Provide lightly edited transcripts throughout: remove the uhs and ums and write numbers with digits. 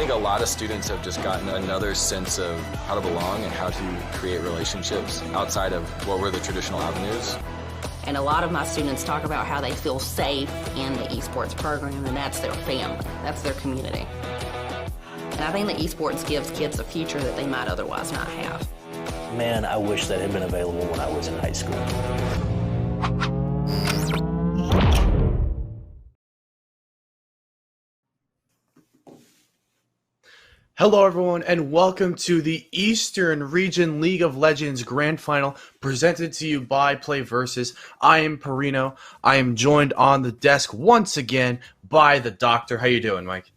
think a lot of students have just gotten another sense of how to belong and how to create relationships outside of what were the traditional avenues. And a lot of my students talk about how they feel safe in the esports program, and that's their family, that's their community. And I think that esports gives kids a future that they might otherwise not have. Man, I wish that had been available when I was in high school. Hello everyone, and welcome to the Eastern Region League of Legends Grand Final, presented to you by PlayVS. I am Perino. I am joined on the desk once again by the Doctor. How you doing, Mike?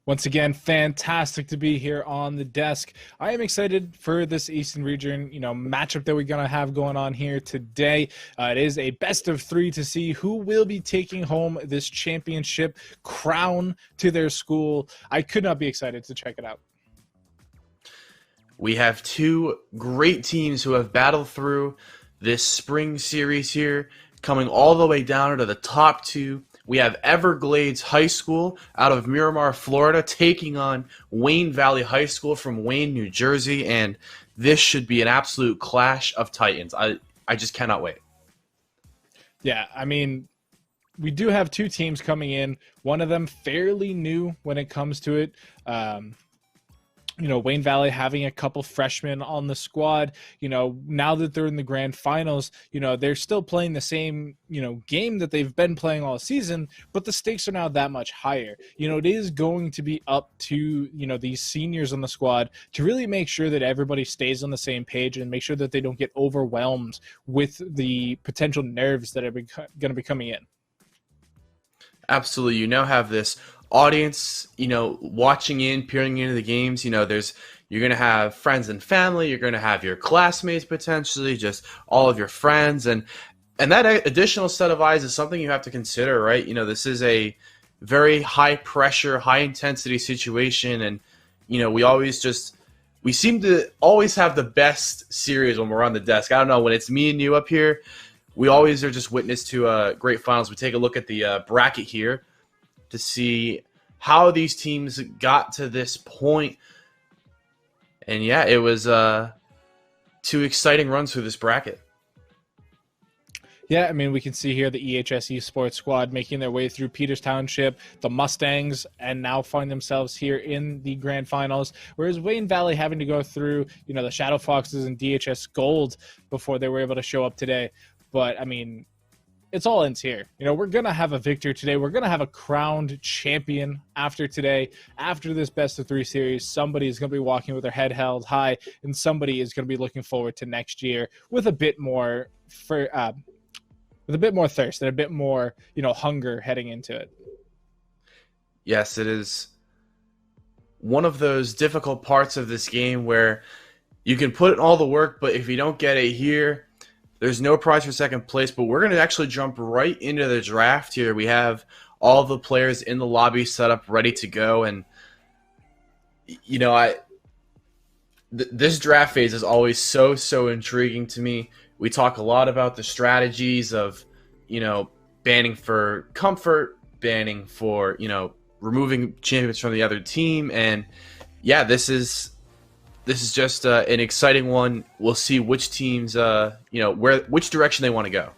Once again, fantastic to be here on the desk. I am excited for this Eastern Region, matchup that we're going to have going on here today. It is a best of three to see who will be taking home this championship crown to their school. I could not be excited to check it out. We have two great teams who have battled through this spring series here, coming all the way down to the top two. We have Everglades High School out of Miramar, Florida, taking on Wayne Valley High School from Wayne, New Jersey, and this should be an absolute clash of titans. I just cannot wait. Yeah, I mean, we do have two teams coming in, one of them fairly new when it comes to it. Wayne Valley having a couple freshmen on the squad, now that they're in the grand finals, they're still playing the same, game that they've been playing all season, but the stakes are now that much higher. It is going to be up to, these seniors on the squad to really make sure that everybody stays on the same page and make sure that they don't get overwhelmed with the potential nerves that are going to be coming in. Absolutely. You now have this audience, watching in, peering into the games. You're going to have friends and family. You're going to have your classmates, potentially, just all of your friends. And that additional set of eyes is something you have to consider, right? This is a very high pressure, high intensity situation. And, we seem to always have the best series when we're on the desk. I don't know, when it's me and you up here, we always are just witness to great finals. We take a look at the bracket here to see how these teams got to this point. And yeah, it was two exciting runs through this bracket. Yeah, I mean, we can see here the EHS Esports squad making their way through Peters Township, the Mustangs, and now find themselves here in the grand finals, whereas Wayne Valley having to go through, the Shadow Foxes and DHS Gold before they were able to show up today. But, I mean, it's all ends here. We're going to have a victor today. We're going to have a crowned champion after today. After this best of three series, somebody is going to be walking with their head held high, and somebody is going to be looking forward to next year with a bit more thirst and a bit more, hunger heading into it. Yes, it is one of those difficult parts of this game where you can put in all the work, but if you don't get it here, there's no prize for second place. But we're going to actually jump right into the draft here. We have all the players in the lobby set up, ready to go. And, this draft phase is always so intriguing to me. We talk a lot about the strategies of, banning for comfort, banning for, removing champions from the other team. And, yeah, this is just an exciting one. We'll see which teams, which direction they want to go.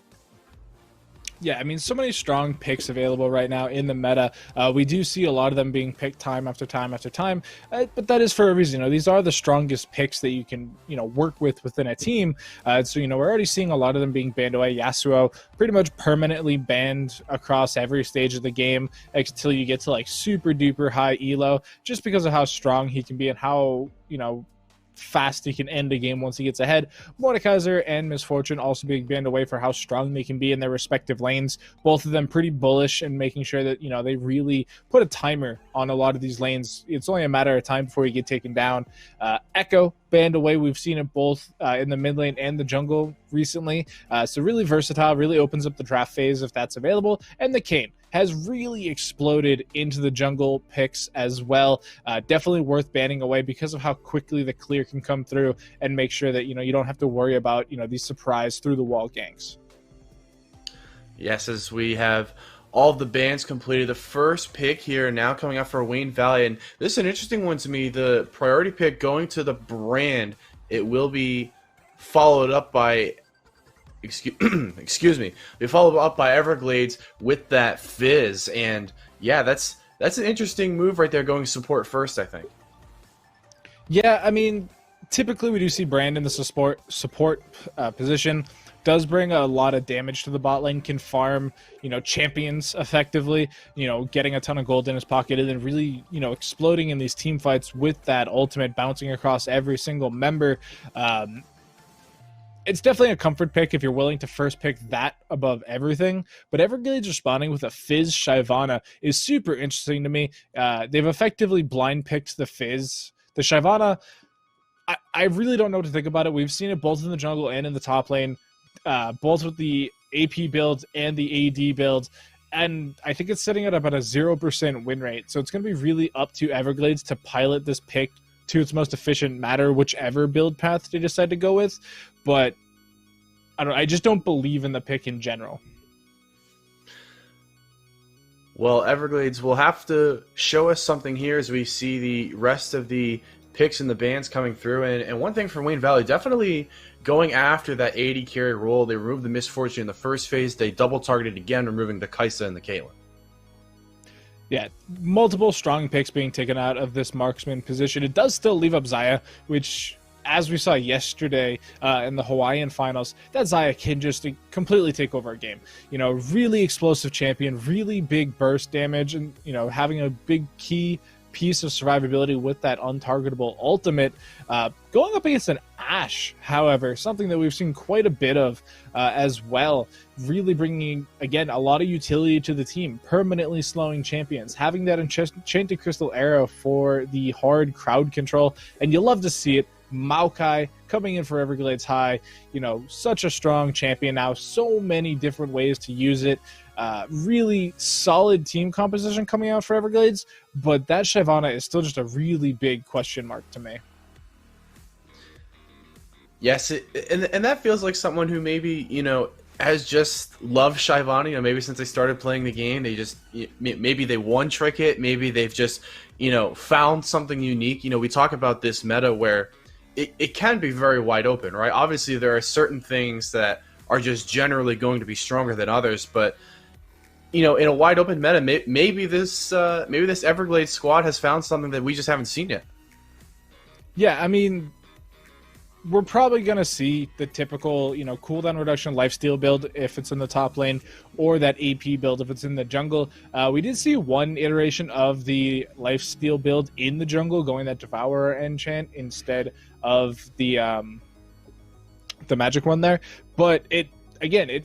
Yeah, I mean, so many strong picks available right now in the meta. We do see a lot of them being picked time after time after time, but that is for a reason. These are the strongest picks that you can, work with within a team. So, we're already seeing a lot of them being banned away. Yasuo pretty much permanently banned across every stage of the game until you get to like super duper high elo, just because of how strong he can be and how, fast he can end a game once he gets ahead. Mordekaiser and Misfortune also being banned away for how strong they can be in their respective lanes. Both of them pretty bullish and making sure that, they really put a timer on a lot of these lanes. It's only a matter of time before you get taken down. Echo banned away. We've seen it both in the mid lane and the jungle recently. So really versatile, really opens up the draft phase if that's available. And the Kayn has really exploded into the jungle picks as well. Definitely worth banning away because of how quickly the clear can come through and make sure that, you don't have to worry about, these surprise through the wall ganks. Yes, as we have all of the bands completed. The first pick here now coming out for Wayne Valley, and this is an interesting one to me. The priority pick going to the brand. It will be followed up by, excuse me, be followed up by Everglades with that Fizz, and yeah, that's an interesting move right there, going support first, I think. Yeah, I mean, typically we do see Brand in the support position. Does bring a lot of damage to the bot lane, can farm, champions effectively, getting a ton of gold in his pocket, and then really, exploding in these team fights with that ultimate bouncing across every single member. It's definitely a comfort pick if you're willing to first pick that above everything. But Everglades responding with a Fizz Shyvana is super interesting to me. They've effectively blind picked the Fizz. The Shyvana, I really don't know what to think about it. We've seen it both in the jungle and in the top lane. Both with the AP build and the AD build, and I think it's sitting at about a 0% win rate. So it's going to be really up to Everglades to pilot this pick to its most efficient matter, whichever build path they decide to go with. But I just don't believe in the pick in general. Well, Everglades will have to show us something here as we see the rest of the picks and the bans coming through. And one thing for Wayne Valley, definitely going after that AD carry role. They removed the Misfortune in the first phase. They double targeted again, removing the Kaisa and the Caitlyn. Yeah, multiple strong picks being taken out of this marksman position. It does still leave up Xayah, which, as we saw yesterday in the Hawaiian finals, that Xayah can just completely take over a game. Really explosive champion, really big burst damage, and, having a big key piece of survivability with that untargetable ultimate. Going up against an Ashe, however, something that we've seen quite a bit of as well, really bringing, again, a lot of utility to the team, permanently slowing champions, having that Enchanted Crystal Arrow for the hard crowd control, and you love to see it. Maokai coming in for Everglades High, such a strong champion now, so many different ways to use it. Really solid team composition coming out for Everglades, but that Shyvana is still just a really big question mark to me. Yes, and that feels like someone who maybe, has just loved Shyvana, maybe since they started playing the game. They just, maybe they one-trick it, maybe they've just, found something unique. We talk about this meta where it can be very wide open, right? Obviously, there are certain things that are just generally going to be stronger than others, but in a wide open meta, maybe this Everglades squad has found something that we just haven't seen yet. Yeah, I mean, we're probably going to see the typical, cooldown reduction lifesteal build if it's in the top lane, or that AP build if it's in the jungle. We did see one iteration of the lifesteal build in the jungle, going that Devourer enchant instead of the magic one there. But it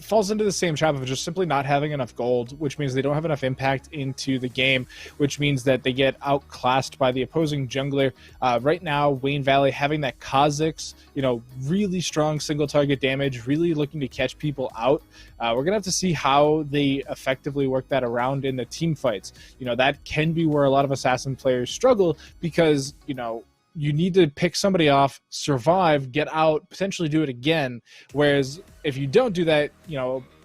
falls into the same trap of just simply not having enough gold, which means they don't have enough impact into the game, which means that they get outclassed by the opposing jungler. Right now, Wayne Valley having that Kha'Zix, really strong single target damage, really looking to catch people out. We're going to have to see how they effectively work that around in the team fights. That can be where a lot of Assassin players struggle because, you need to pick somebody off, survive, get out, potentially do it again. Whereas if you don't do that,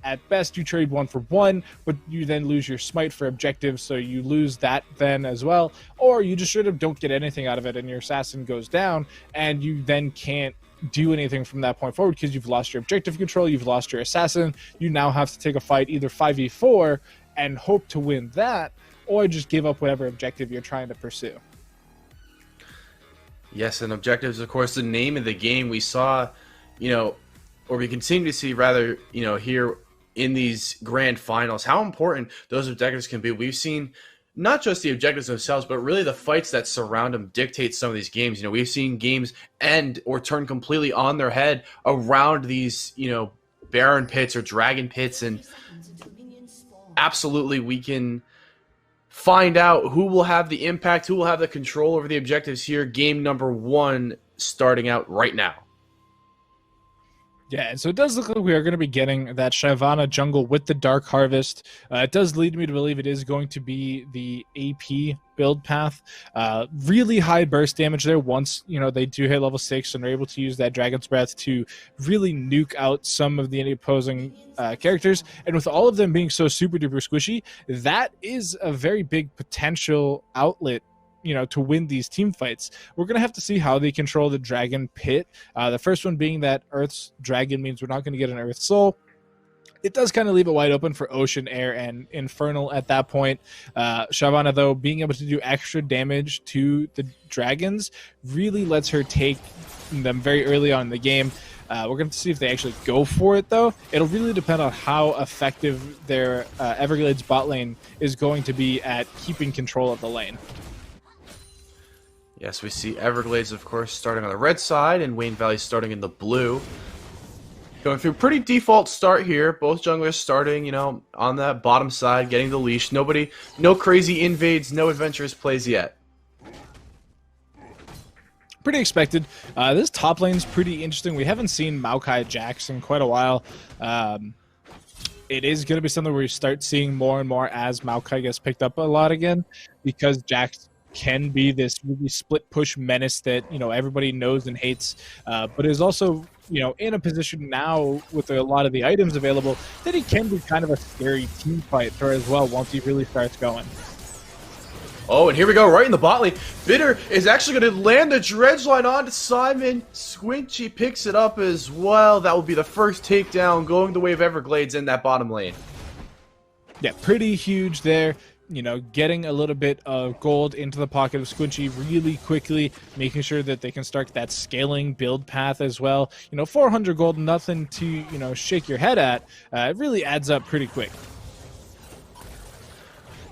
at best you trade 1 for 1, but you then lose your smite for objectives, so you lose that then as well. Or you just straight up don't get anything out of it and your assassin goes down, and you then can't do anything from that point forward because you've lost your objective control, you've lost your assassin. You now have to take a fight either 5v4 and hope to win that, or just give up whatever objective you're trying to pursue. Yes, and objectives, of course, the name of the game. We saw, or we continue to see, rather, here in these grand finals, how important those objectives can be. We've seen not just the objectives themselves, but really the fights that surround them dictate some of these games. We've seen games end or turn completely on their head around these, Baron pits or Dragon pits, and absolutely we can find out who will have the impact, who will have the control over the objectives here. Game number 1 starting out right now. Yeah, and so it does look like we are going to be getting that Shyvana jungle with the Dark Harvest. It does lead me to believe it is going to be the AP build path. Really high burst damage there once, they do hit level 6 and are able to use that Dragon's Breath to really nuke out some of the opposing characters. And with all of them being so super duper squishy, that is a very big potential outlet to win these team fights. We're going to have to see how they control the dragon pit. The first one being that Earth's dragon means we're not going to get an Earth Soul. It does kind of leave it wide open for Ocean, Air, and Infernal at that point. Shyvana, though, being able to do extra damage to the dragons really lets her take them very early on in the game. We're going to see if they actually go for it, though. It'll really depend on how effective their Everglades bot lane is going to be at keeping control of the lane. Yes, we see Everglades, of course, starting on the red side, and Wayne Valley starting in the blue. Going through pretty default start here. Both junglers starting, on that bottom side, getting the leash. No crazy invades, no adventurous plays yet. Pretty expected. This top lane's pretty interesting. We haven't seen Maokai Jax in quite a while. It is going to be something where we start seeing more and more as Maokai gets picked up a lot again, because Jax can be this really split push menace that everybody knows and hates, but is also in a position now with a lot of the items available that he can be kind of a scary team fighter as well once he really starts going. Oh, and here we go, right in the bot lane. Bitter is actually going to land the dredge line onto Simon. Squinchy picks it up as well. That will be the first takedown going the way of Everglades in that bottom lane. Yeah, pretty huge there. Getting a little bit of gold into the pocket of Squinchy really quickly, making sure that they can start that scaling build path as well. 400 gold, nothing to, shake your head at. It really adds up pretty quick.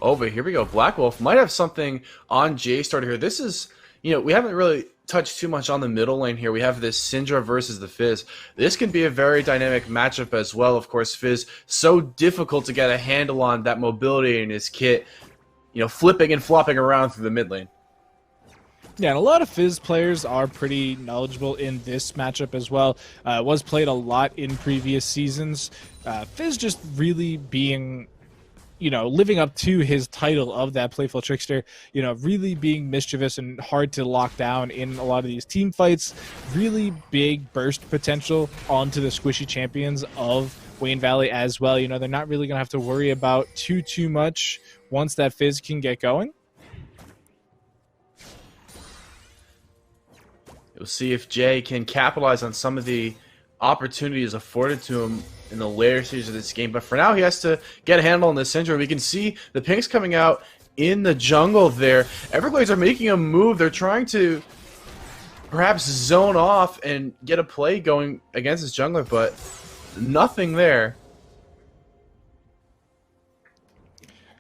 Oh, but here we go. Black Wolf might have something on J starter here. This is, we haven't really touched too much on the middle lane here. We have this Syndra versus the Fizz. This can be a very dynamic matchup as well. Of course, Fizz, so difficult to get a handle on that mobility in his kit, flipping and flopping around through the mid lane. Yeah, and a lot of Fizz players are pretty knowledgeable in this matchup as well. It was played a lot in previous seasons. Fizz just really being living up to his title of that playful trickster, really being mischievous and hard to lock down in a lot of these team fights. Really big burst potential onto the squishy champions of Wayne Valley as well. They're not really going to have to worry about too much once that Fizz can get going. We'll see if Jay can capitalize on some of the opportunities afforded to him in the later stages of this game, but for now he has to get a handle on this Syndra. We can see the pinks coming out in the jungle there. Everglades are making a move. They're trying to perhaps zone off and get a play going against this jungler, but nothing there.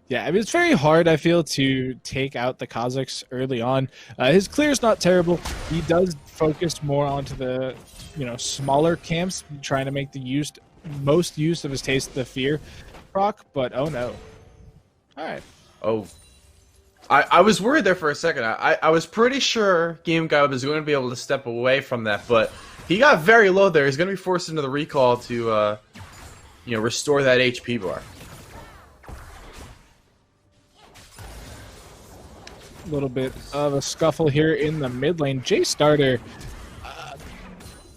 Yeah, I mean, it's very hard, I feel, to take out the Kazakhs early on. His clear is not terrible. He does focus more onto the, smaller camps, trying to make the most use of his Taste of the Fear proc, but oh no. Alright. Oh. I was worried there for a second. I was pretty sure Game Guy was going to be able to step away from that, but he got very low there. He's going to be forced into the recall to, restore that HP bar. A little bit of a scuffle here in the mid lane. Jay Starter,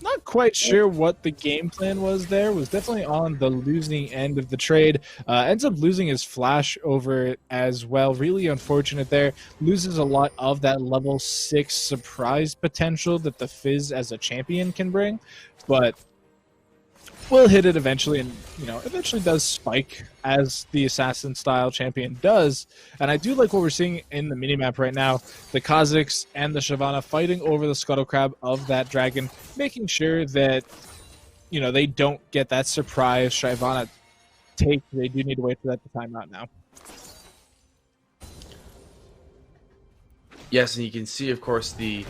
not quite sure what the game plan was there. Was definitely on the losing end of the trade. Ends up losing his flash over it as well. Really unfortunate there. Loses a lot of that level 6 surprise potential that the Fizz as a champion can bring. But will hit it eventually, and eventually does spike as the assassin style champion does. And I do like what we're seeing in the minimap right now. The Kazakhs and the Shyvana fighting over the scuttle crab of that dragon, making sure that they don't get that surprise Shyvana take. They do need to wait for that to time out now. Yes, and you can see, of course, the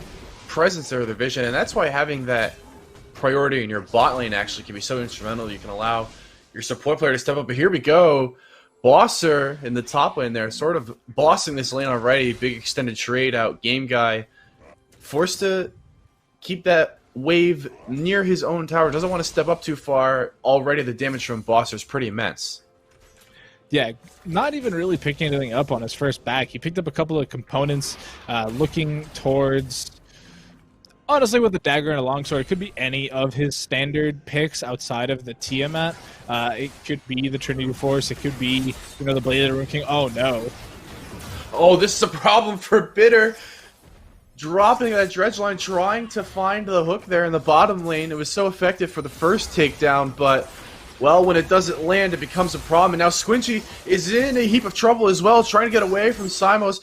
presence there of the vision, and that's why having that priority in your bot lane actually can be so instrumental. You can allow your support player to step up. But here we go. Bosser in the top lane there, sort of bossing this lane already. Big extended trade out. Game Guy forced to keep that wave near his own tower, doesn't want to step up too far. Already the damage from Bosser is pretty immense. Yeah, not even really picking anything up on his first back. He picked up a couple of components, looking towards... Honestly, with the dagger and a longsword, it could be any of his standard picks outside of the Tiamat. It could be the Trinity Force. It could be, the Blade of the Rune King. Oh, no. Oh, this is a problem for Bitter. Dropping that dredge line, trying to find the hook there in the bottom lane. It was so effective for the first takedown, but, well, when it doesn't land, it becomes a problem. And now Squinchy is in a heap of trouble as well, trying to get away from Simos.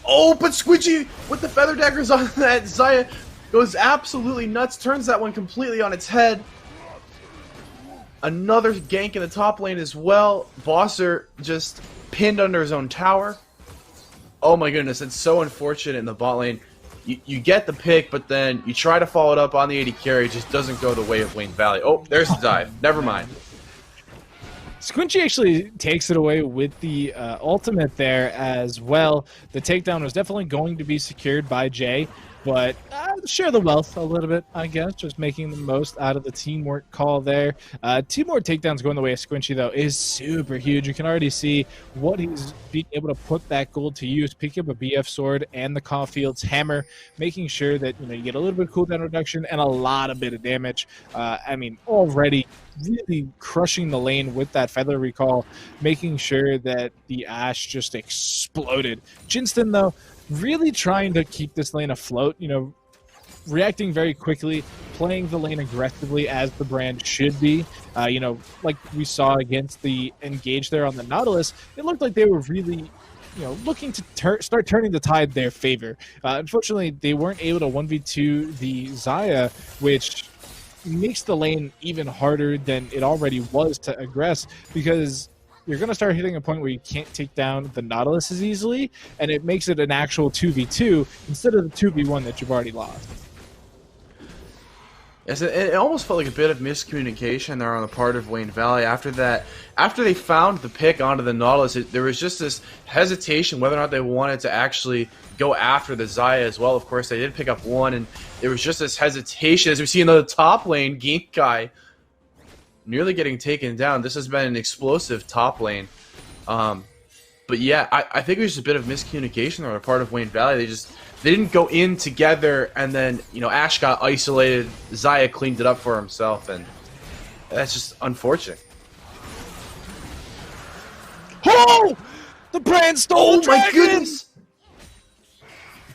Oh, but Squinchy, with the feather daggers on that Xayah, goes absolutely nuts, turns that one completely on its head. Another gank in the top lane as well. Bosser just pinned under his own tower. Oh my goodness, it's so unfortunate in the bot lane. You get the pick, but then you try to follow it up on the AD carry. It just doesn't go the way of Wayne Valley. Oh, there's the dive. Never mind. Squinchy actually takes it away with the ultimate there as well. The takedown was definitely going to be secured by Jay, but share the wealth a little bit, I guess, just making the most out of the teamwork call there. 2 more takedowns going the way of Squinchy, though, is super huge. You can already see what he's being able to put that gold to use, picking up a BF sword and the Caulfield's hammer, making sure that you get a little bit of cooldown reduction and a lot of bit of damage. I mean, already really crushing the lane with that feather recall, making sure that the Ashe just exploded. Jinston, though, really trying to keep this lane afloat, reacting very quickly, playing the lane aggressively as the brand should be. Like we saw against the Engage there on the Nautilus, it looked like they were really, looking to start turning the tide their favor. Unfortunately, they weren't able to 1v2 the Xayah, which makes the lane even harder than it already was to aggress, because you're going to start hitting a point where you can't take down the Nautilus as easily, and it makes it an actual 2v2 instead of the 2v1 that you've already lost. Yes, it almost felt like a bit of miscommunication there on the part of Wayne Valley. After they found the pick onto the Nautilus, there was just this hesitation whether or not they wanted to actually go after the Xayah as well. Of course, they did pick up one, and there was just this hesitation. As we see in the top lane, Ginkai nearly getting taken down. This has been an explosive top lane. But yeah, I think it was just a bit of miscommunication on the part of Wayne Valley. They didn't go in together, and then Ashe got isolated. Xayah cleaned it up for himself, and that's just unfortunate. Oh! The brand stole the dragon! My goodness!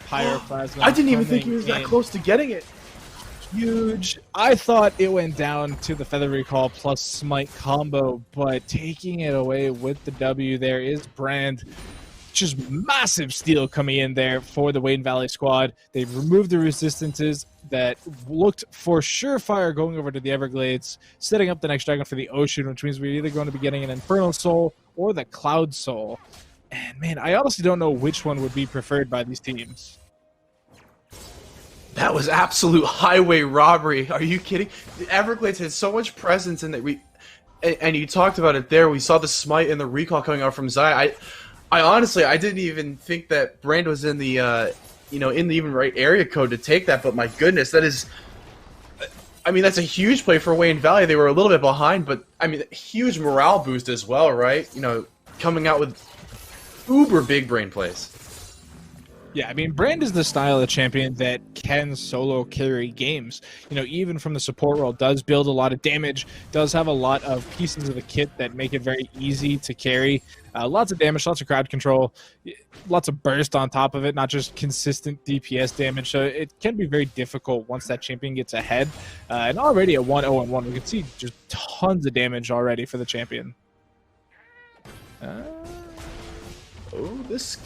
Pyroclasm. I didn't even think he was that close to getting it. Huge. I thought it went down to the Feather Recall plus Smite combo, but taking it away with the W there is Brand. Just massive steal coming in there for the Wayne Valley squad. They've removed the resistances that looked for surefire going over to the Everglades, setting up the next dragon for the ocean, which means we're either going to be getting an Infernal Soul or the Cloud Soul. And man, I honestly don't know which one would be preferred by these teams. That was absolute highway robbery. Are you kidding? The Everglades had so much presence in that and you talked about it there. We saw the smite and the recall coming out from Xayah. I honestly, I didn't even think that Brand was in the, in the even right area code to take that. But my goodness, that's a huge play for Wayne Valley. They were a little bit behind, but huge morale boost as well, right? Coming out with uber big brain plays. Yeah, Brand is the style of champion that can solo carry games. Even from the support role, does build a lot of damage, does have a lot of pieces of the kit that make it very easy to carry. Lots of damage, lots of crowd control, lots of burst on top of it, not just consistent DPS damage. So it can be very difficult once that champion gets ahead. And already at 1-0-1, we can see just tons of damage already for the champion. This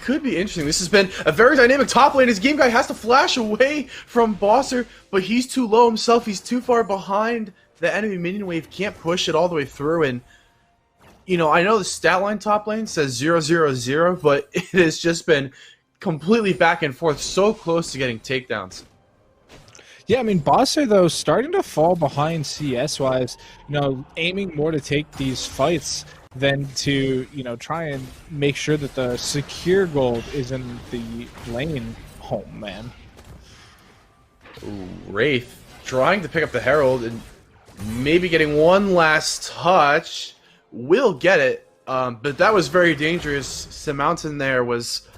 could be interesting. This has been a very dynamic top lane. His game guy has to flash away from Bosser, but he's too low himself. He's too far behind the enemy minion wave. Can't push it all the way through. And, I know the stat line top lane says 0-0-0, but it has just been completely back and forth, so close to getting takedowns. Yeah, Bosser, though, starting to fall behind CS-wise, aiming more to take these fights than to, try and make sure that the secure gold is in the lane home, man. Ooh, Wraith trying to pick up the Herald and maybe getting one last touch. Will get it, but that was very dangerous. Mountain there was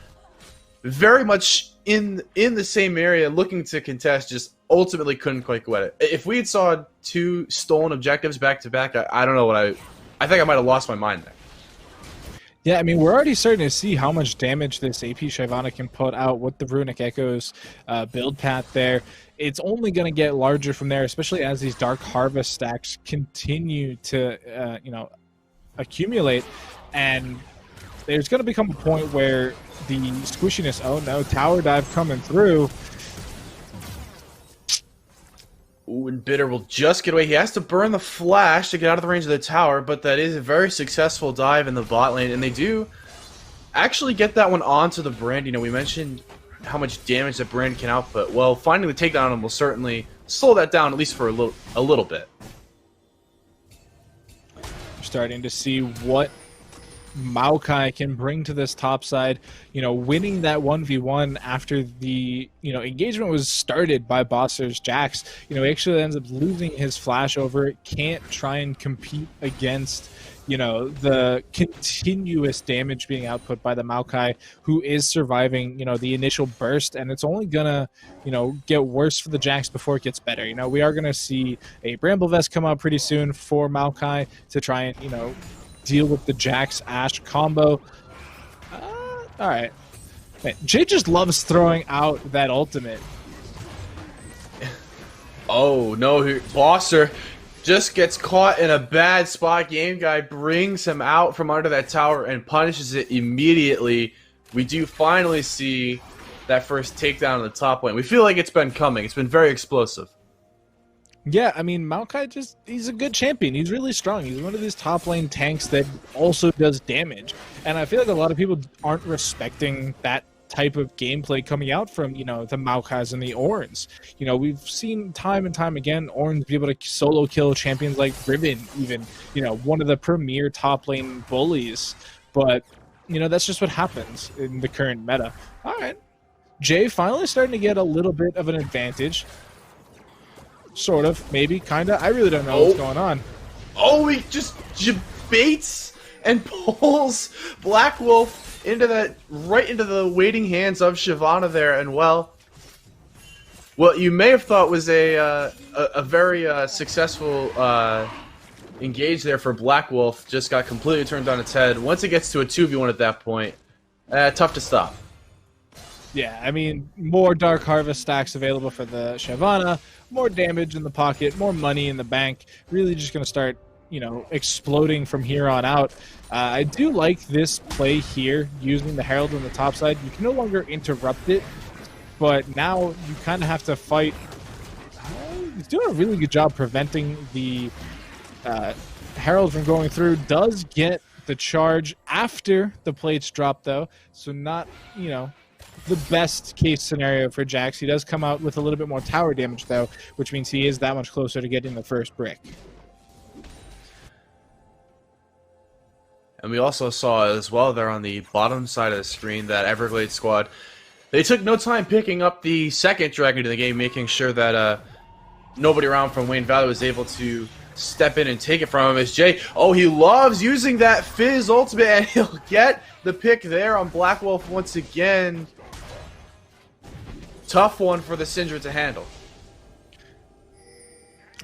very much in the same area, looking to contest, just ultimately couldn't quite get it. If we had saw 2 stolen objectives back to back, I don't know what I think I might have lost my mind there. Yeah, I mean, we're already starting to see how much damage this AP Shyvana can put out with the Runic Echoes build path there. It's only going to get larger from there, especially as these Dark Harvest stacks continue to, accumulate. And there's going to become a point where the squishiness, oh no, tower dive coming through. Ooh, and Bitter will just get away. He has to burn the flash to get out of the range of the tower, but that is a very successful dive in the bot lane, and they do actually get that one onto the Brand. You know, we mentioned how much damage that Brand can output. Well, finding the takedown on him will certainly slow that down, at least for a little bit. We're starting to see what Maokai can bring to this top side, winning that 1v1 after the, engagement was started by Bossers Jax. He actually ends up losing his flash over it, can't try and compete against, the continuous damage being output by the Maokai, who is surviving, the initial burst, and it's only gonna, get worse for the Jax before it gets better. We are gonna see a Bramble Vest come out pretty soon for Maokai to try and, deal with the Jax Ashe combo. All right. Man, Jay just loves throwing out that ultimate. Oh no, Bosser just gets caught in a bad spot. Game Guy brings him out from under that tower and punishes it immediately. We do finally see that first takedown on the top lane. We feel like it's been coming. It's been very explosive. Yeah, I mean, Maokai he's a good champion. He's really strong. He's one of these top lane tanks that also does damage. And I feel like a lot of people aren't respecting that type of gameplay coming out from, the Maokais and the Orns. We've seen time and time again Orns be able to solo kill champions like Riven, even, one of the premier top lane bullies. But, that's just what happens in the current meta. All right. Jay finally starting to get a little bit of an advantage. Sort of, maybe, kinda. I really don't know what's going on. Oh, he just baits and pulls Black Wolf right into the waiting hands of Shyvana there, and well, you may have thought was a very successful engage there for Black Wolf, just got completely turned on its head. Once it gets to a 2v1 at that point, tough to stop. Yeah, I mean, more Dark Harvest stacks available for the Shyvana, more damage in the pocket, more money in the bank. Really just going to start, exploding from here on out. I do like this play here, using the Herald on the top side. You can no longer interrupt it, but now you kind of have to fight. He's doing a really good job preventing the Herald from going through. Does get the charge after the plates drop, though, so not, the best case scenario for Jax. He does come out with a little bit more tower damage, though, which means he is that much closer to getting the first brick. And we also saw as well there on the bottom side of the screen that Everglades squad, they took no time picking up the second Dragon in the game, making sure that nobody around from Wayne Valley was able to step in and take it from him. As Jay, he loves using that Fizz ultimate, and he'll get the pick there on Black Wolf once again. Tough one for the Syndra to handle.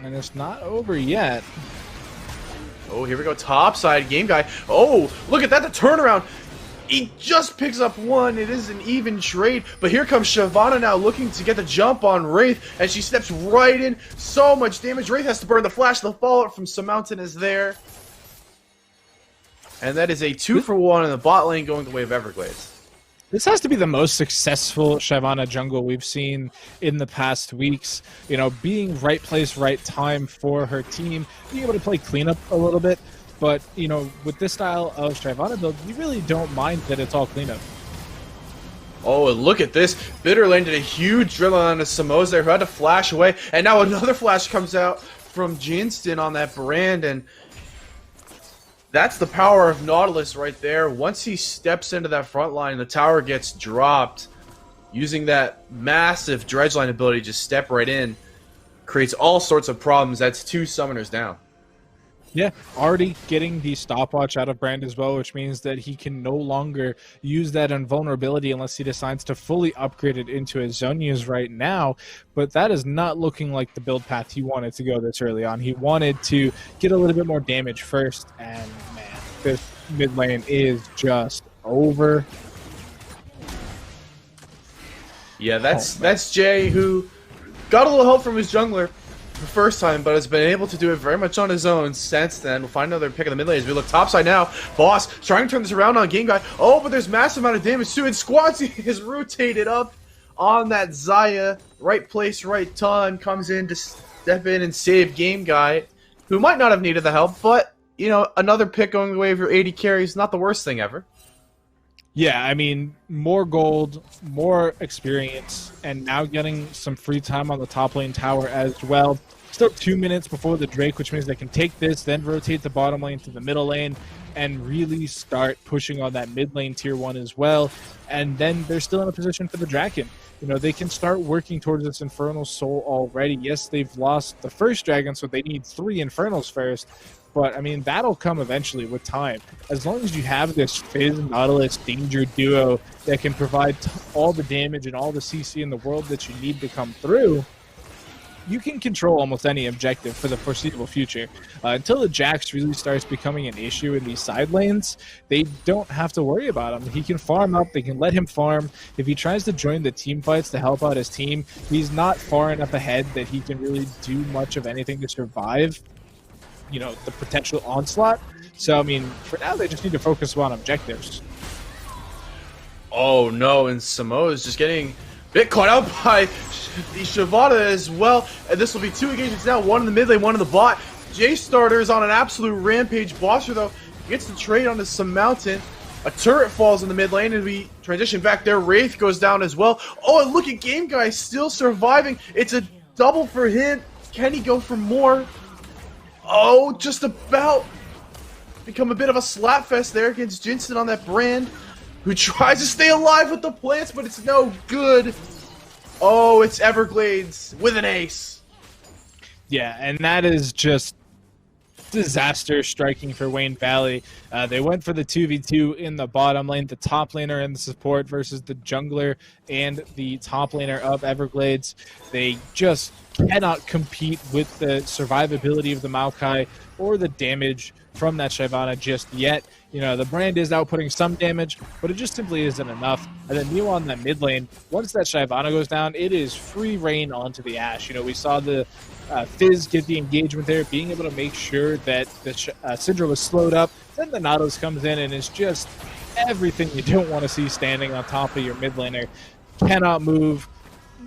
And it's not over yet. Oh, here we go. Top side, Game Guy. Oh, look at that, the turnaround. He just picks up one. It is an even trade. But here comes Shyvana now looking to get the jump on Wraith, and she steps right in. So much damage. Wraith has to burn the flash. The fallout from Mountain is there. And that is a 2-for-1 in the bot lane going the way of Everglades. This has to be the most successful Shyvana jungle we've seen in the past weeks. Being right place, right time for her team, being able to play cleanup a little bit. But, with this style of Shyvana build, you really don't mind that it's all cleanup. Oh, and look at this. Bitter landed a huge drill on a Samoz there who had to flash away. And now another flash comes out from Jinston on that Brand, and that's the power of Nautilus right there. Once he steps into that front line, the tower gets dropped. Using that massive dredge line ability, just step right in. creates all sorts of problems. That's 2 summoners down. Yeah, already getting the stopwatch out of Brand as well, which means that he can no longer use that invulnerability unless he decides to fully upgrade it into his Zonia's right now. But that is not looking like the build path he wanted to go this early on. He wanted to get a little bit more damage first, and man, this mid lane is just over. Yeah, that's Jay, who got a little help from his jungler the first time, but has been able to do it very much on his own since then. We'll find another pick of the mid lane as we look topside now. Boss trying to turn this around on Game Guy. Oh, but there's massive amount of damage too, and Squatsy is rotated up on that Xayah. Right place, right time, comes in to step in and save Game Guy, who might not have needed the help, but, you know, another pick going the way of your 80 carry is not the worst thing ever. Yeah, I mean, more gold, more experience, and now getting some free time on the top lane tower as well. Still 2 minutes before the Drake, which means they can take this, then rotate the bottom lane to the middle lane, and really start pushing on that mid lane tier 1 as well. And then they're still in a position for the Draken. You know, they can start working towards this Infernal Soul already. Yes, they've lost the first Dragon, so they need 3 Infernals first. But, I mean, that'll come eventually with time. As long as you have this Fizz Nautilus Danger duo that can provide all the damage and all the CC in the world that you need to come through, you can control almost any objective for the foreseeable future. Until the Jax really starts becoming an issue in these side lanes, they don't have to worry about him. He can farm up, they can let him farm. If he tries to join the team fights to help out his team, he's not far enough ahead that he can really do much of anything to survive, you know, the potential onslaught. So, I mean, for now, they just need to focus on objectives. Oh no, and Samoa is just getting a bit caught out by the Shavada as well. And this will be 2 engagements now, 1 in the mid lane, 1 in the bot. J-Starter is on an absolute rampage. Bosser, though, gets the trade onto some mountain. A turret falls in the mid lane, and we transition back there. Wraith goes down as well. Oh, and look at Game Guy still surviving. It's a double for him. Can he go for more? Oh, just about become a bit of a slapfest there against Jinsen on that Brand, who tries to stay alive with the plants, but it's no good. Oh, it's Everglades with an ace. Yeah, and that is just disaster striking for Wayne Valley. They went for the 2v2 in the bottom lane, the top laner and the support versus the jungler and the top laner of Everglades. They just cannot compete with the survivability of the Maokai or the damage from that Shyvana just yet. You know, the Brand is outputting some damage, but it just simply isn't enough. And then Neo on that mid lane, once that Shyvana goes down, it is free reign onto the Ashe. You know, we saw the Fizz get the engagement there, being able to make sure that the Syndra was slowed up. Then the Nautilus comes in and is just everything you don't want to see standing on top of your mid laner. Cannot move,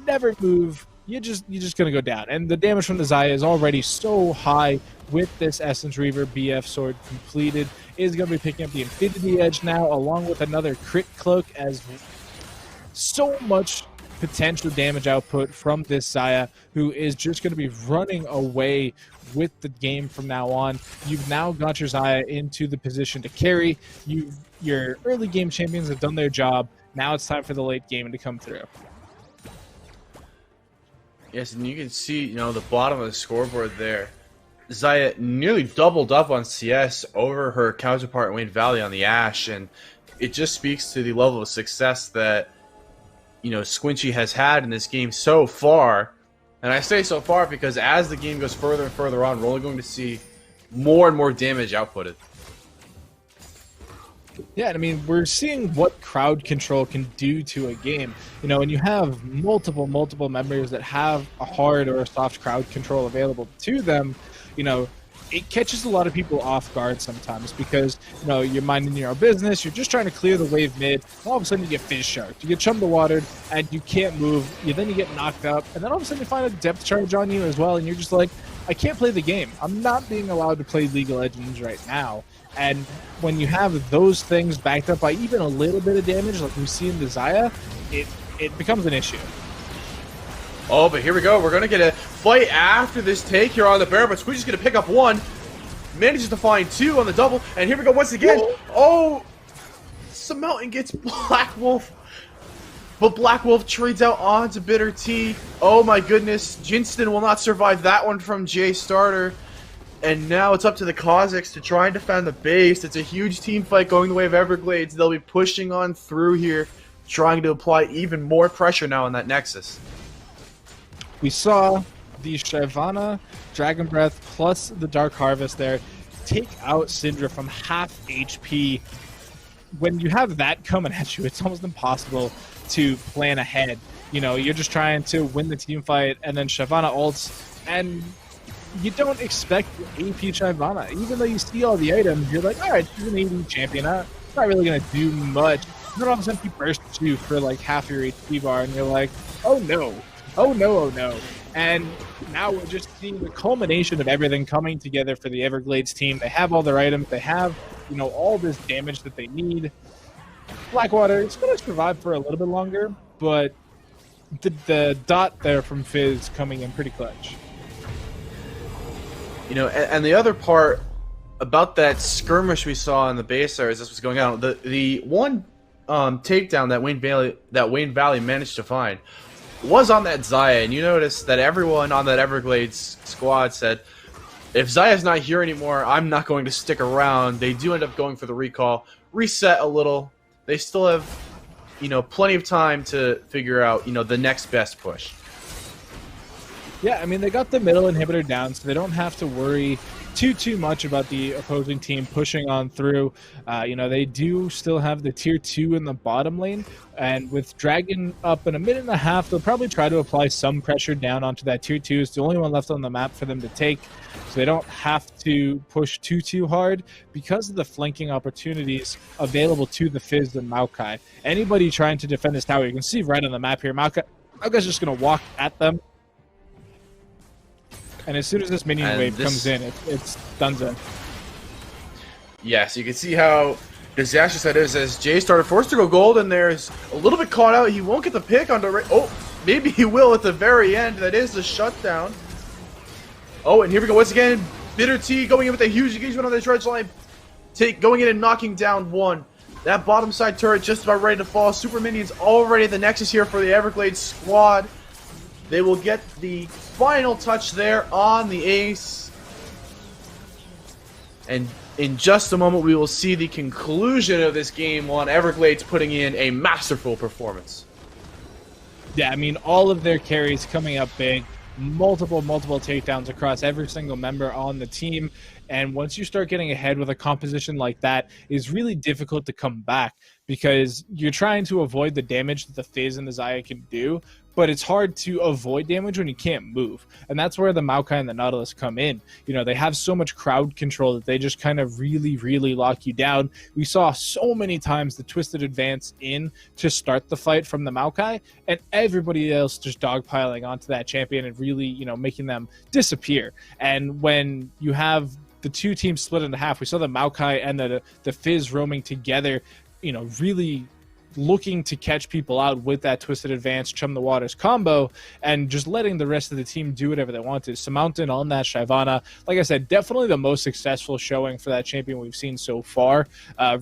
never move. You're just gonna go down. And the damage from the Xayah is already so high with this Essence Reaver BF sword completed. Is gonna be picking up the Infinity Edge now, along with another crit cloak, as so much potential damage output from this Xayah, who is just going to be running away with the game from now on. You've now got your Xayah into the position to carry. Your early game champions have done their job. Now it's time for the late game to come through. Yes, and you can see, you know, the bottom of the scoreboard there. Xayah nearly doubled up on CS over her counterpart Wayne Valley on the Ashe, and it just speaks to the level of success that, you know, Squinchy has had in this game so far. And I say so far because as the game goes further and further on, we're only going to see more and more damage outputted. Yeah, I mean, we're seeing what crowd control can do to a game. You know, when you have multiple members that have a hard or a soft crowd control available to them, you know, it catches a lot of people off guard sometimes because, you know, you're minding your own business, you're just trying to clear the wave mid, and all of a sudden you get Fizz Sharked, you get Chum the Watered, and you can't move, then you get knocked up, and then all of a sudden you find a depth charge on you as well, and you're just like, I can't play the game. I'm not being allowed to play League of Legends right now. And when you have those things backed up by even a little bit of damage, like we see in the Xayah, it becomes an issue. Oh, but here we go. We're going to get a fight after this take here on the Baron, but Squeezy's going to pick up 1. Manages to find 2 on the double, and here we go once again. Oh! Some Mountain gets Black Wolf. but Black Wolf trades out onto Bitter T. Oh my goodness, Jinston will not survive that one from J Starter. And now it's up to the Kazakhs to try and defend the base. It's a huge team fight going the way of Everglades. They'll be pushing on through here, trying to apply even more pressure now on that Nexus. We saw the Shyvana, Dragon Breath, plus the Dark Harvest there take out Syndra from half HP. When you have that coming at you, it's almost impossible to plan ahead. You know, you're just trying to win the team fight, and then Shyvana ults, and you don't expect AP Shyvana. Even though you see all the items, you're like, all right, she's an AD champion. I'm not really going to do much. And then all of a sudden, he bursts you for like half your HP bar, and you're like, oh no, oh no, oh no. And now we're just seeing the culmination of everything coming together for the Everglades team. They have all their items. They have, you know, all this damage that they need. Blackwater, it's going to survive for a little bit longer, but the dot there from Fizz coming in pretty clutch. You know, and the other part about that skirmish we saw in the base there as this was going on, the one takedown that Wayne Valley managed to find was on that Xayah, and you notice that everyone on that Everglades squad said, if Zaya's not here anymore, I'm not going to stick around. They do end up going for the recall, reset a little. They still have, you know, plenty of time to figure out, you know, the next best push. Yeah, I mean, they got the middle inhibitor down, so they don't have to worry too much about the opposing team pushing on through. You know, they do still have the tier 2 in the bottom lane, and with Dragon up in a minute and a half, they'll probably try to apply some pressure down onto that tier 2. It's the only one left on the map for them to take, so they don't have to push too hard because of the flanking opportunities available to the Fizz and Maokai. Anybody trying to defend this tower, you can see right on the map here, Maokai's just going to walk at them. And as soon as this minion wave comes in, it's dunzo. Yeah, so you can see how disastrous that is as Jay started forced to go gold, and there's a little bit caught out. He won't get the pick on the oh, maybe he will at the very end. That is the shutdown. Oh, and here we go once again. Bitter T going in with a huge engagement on the dredge line. Going in and knocking down one. That bottom side turret just about ready to fall. Super minions already the Nexus here for the Everglades squad. They will get the final touch there on the ace. And in just a moment, we will see the conclusion of this game one. Everglades putting in a masterful performance. Yeah, I mean, all of their carries coming up big. Multiple takedowns across every single member on the team. And once you start getting ahead with a composition like that, it's really difficult to come back because you're trying to avoid the damage that the Fizz and the Xayah can do, but it's hard to avoid damage when you can't move. And that's where the Maokai and the Nautilus come in. You know, they have so much crowd control that they just kind of really lock you down. We saw so many times the Twisted advance in to start the fight from the Maokai, and everybody else just dogpiling onto that champion and really, you know, making them disappear. And when you have the two teams split into half, we saw the Maokai and the Fizz roaming together, you know, really looking to catch people out with that Twisted Advance, Chum the Waters combo, and just letting the rest of the team do whatever they wanted. Surmountain on that Shyvana, like I said, definitely the most successful showing for that champion we've seen so far.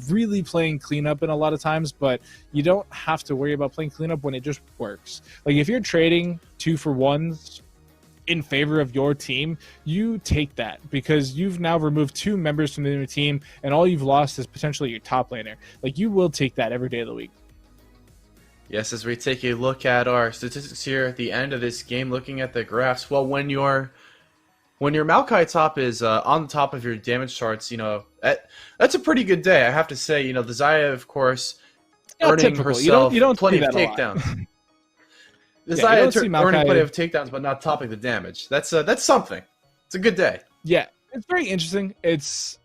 Really playing cleanup in a lot of times, but you don't have to worry about playing cleanup when it just works. Like if you're trading 2-for-1s in favor of your team, you take that because you've now removed 2 members from the team and all you've lost is potentially your top laner. Like you will take that every day of the week. Yes, as we take a look at our statistics here at the end of this game, looking at the graphs, well, when your Maokai top is on the top of your damage charts, you know, that's a pretty good day, I have to say. You know, the Xayah, of course, earning herself you don't plenty of takedowns. The Yeah, Xayah earning plenty of takedowns, but not topping the damage. That's something. It's a good day. Yeah, it's very interesting. It's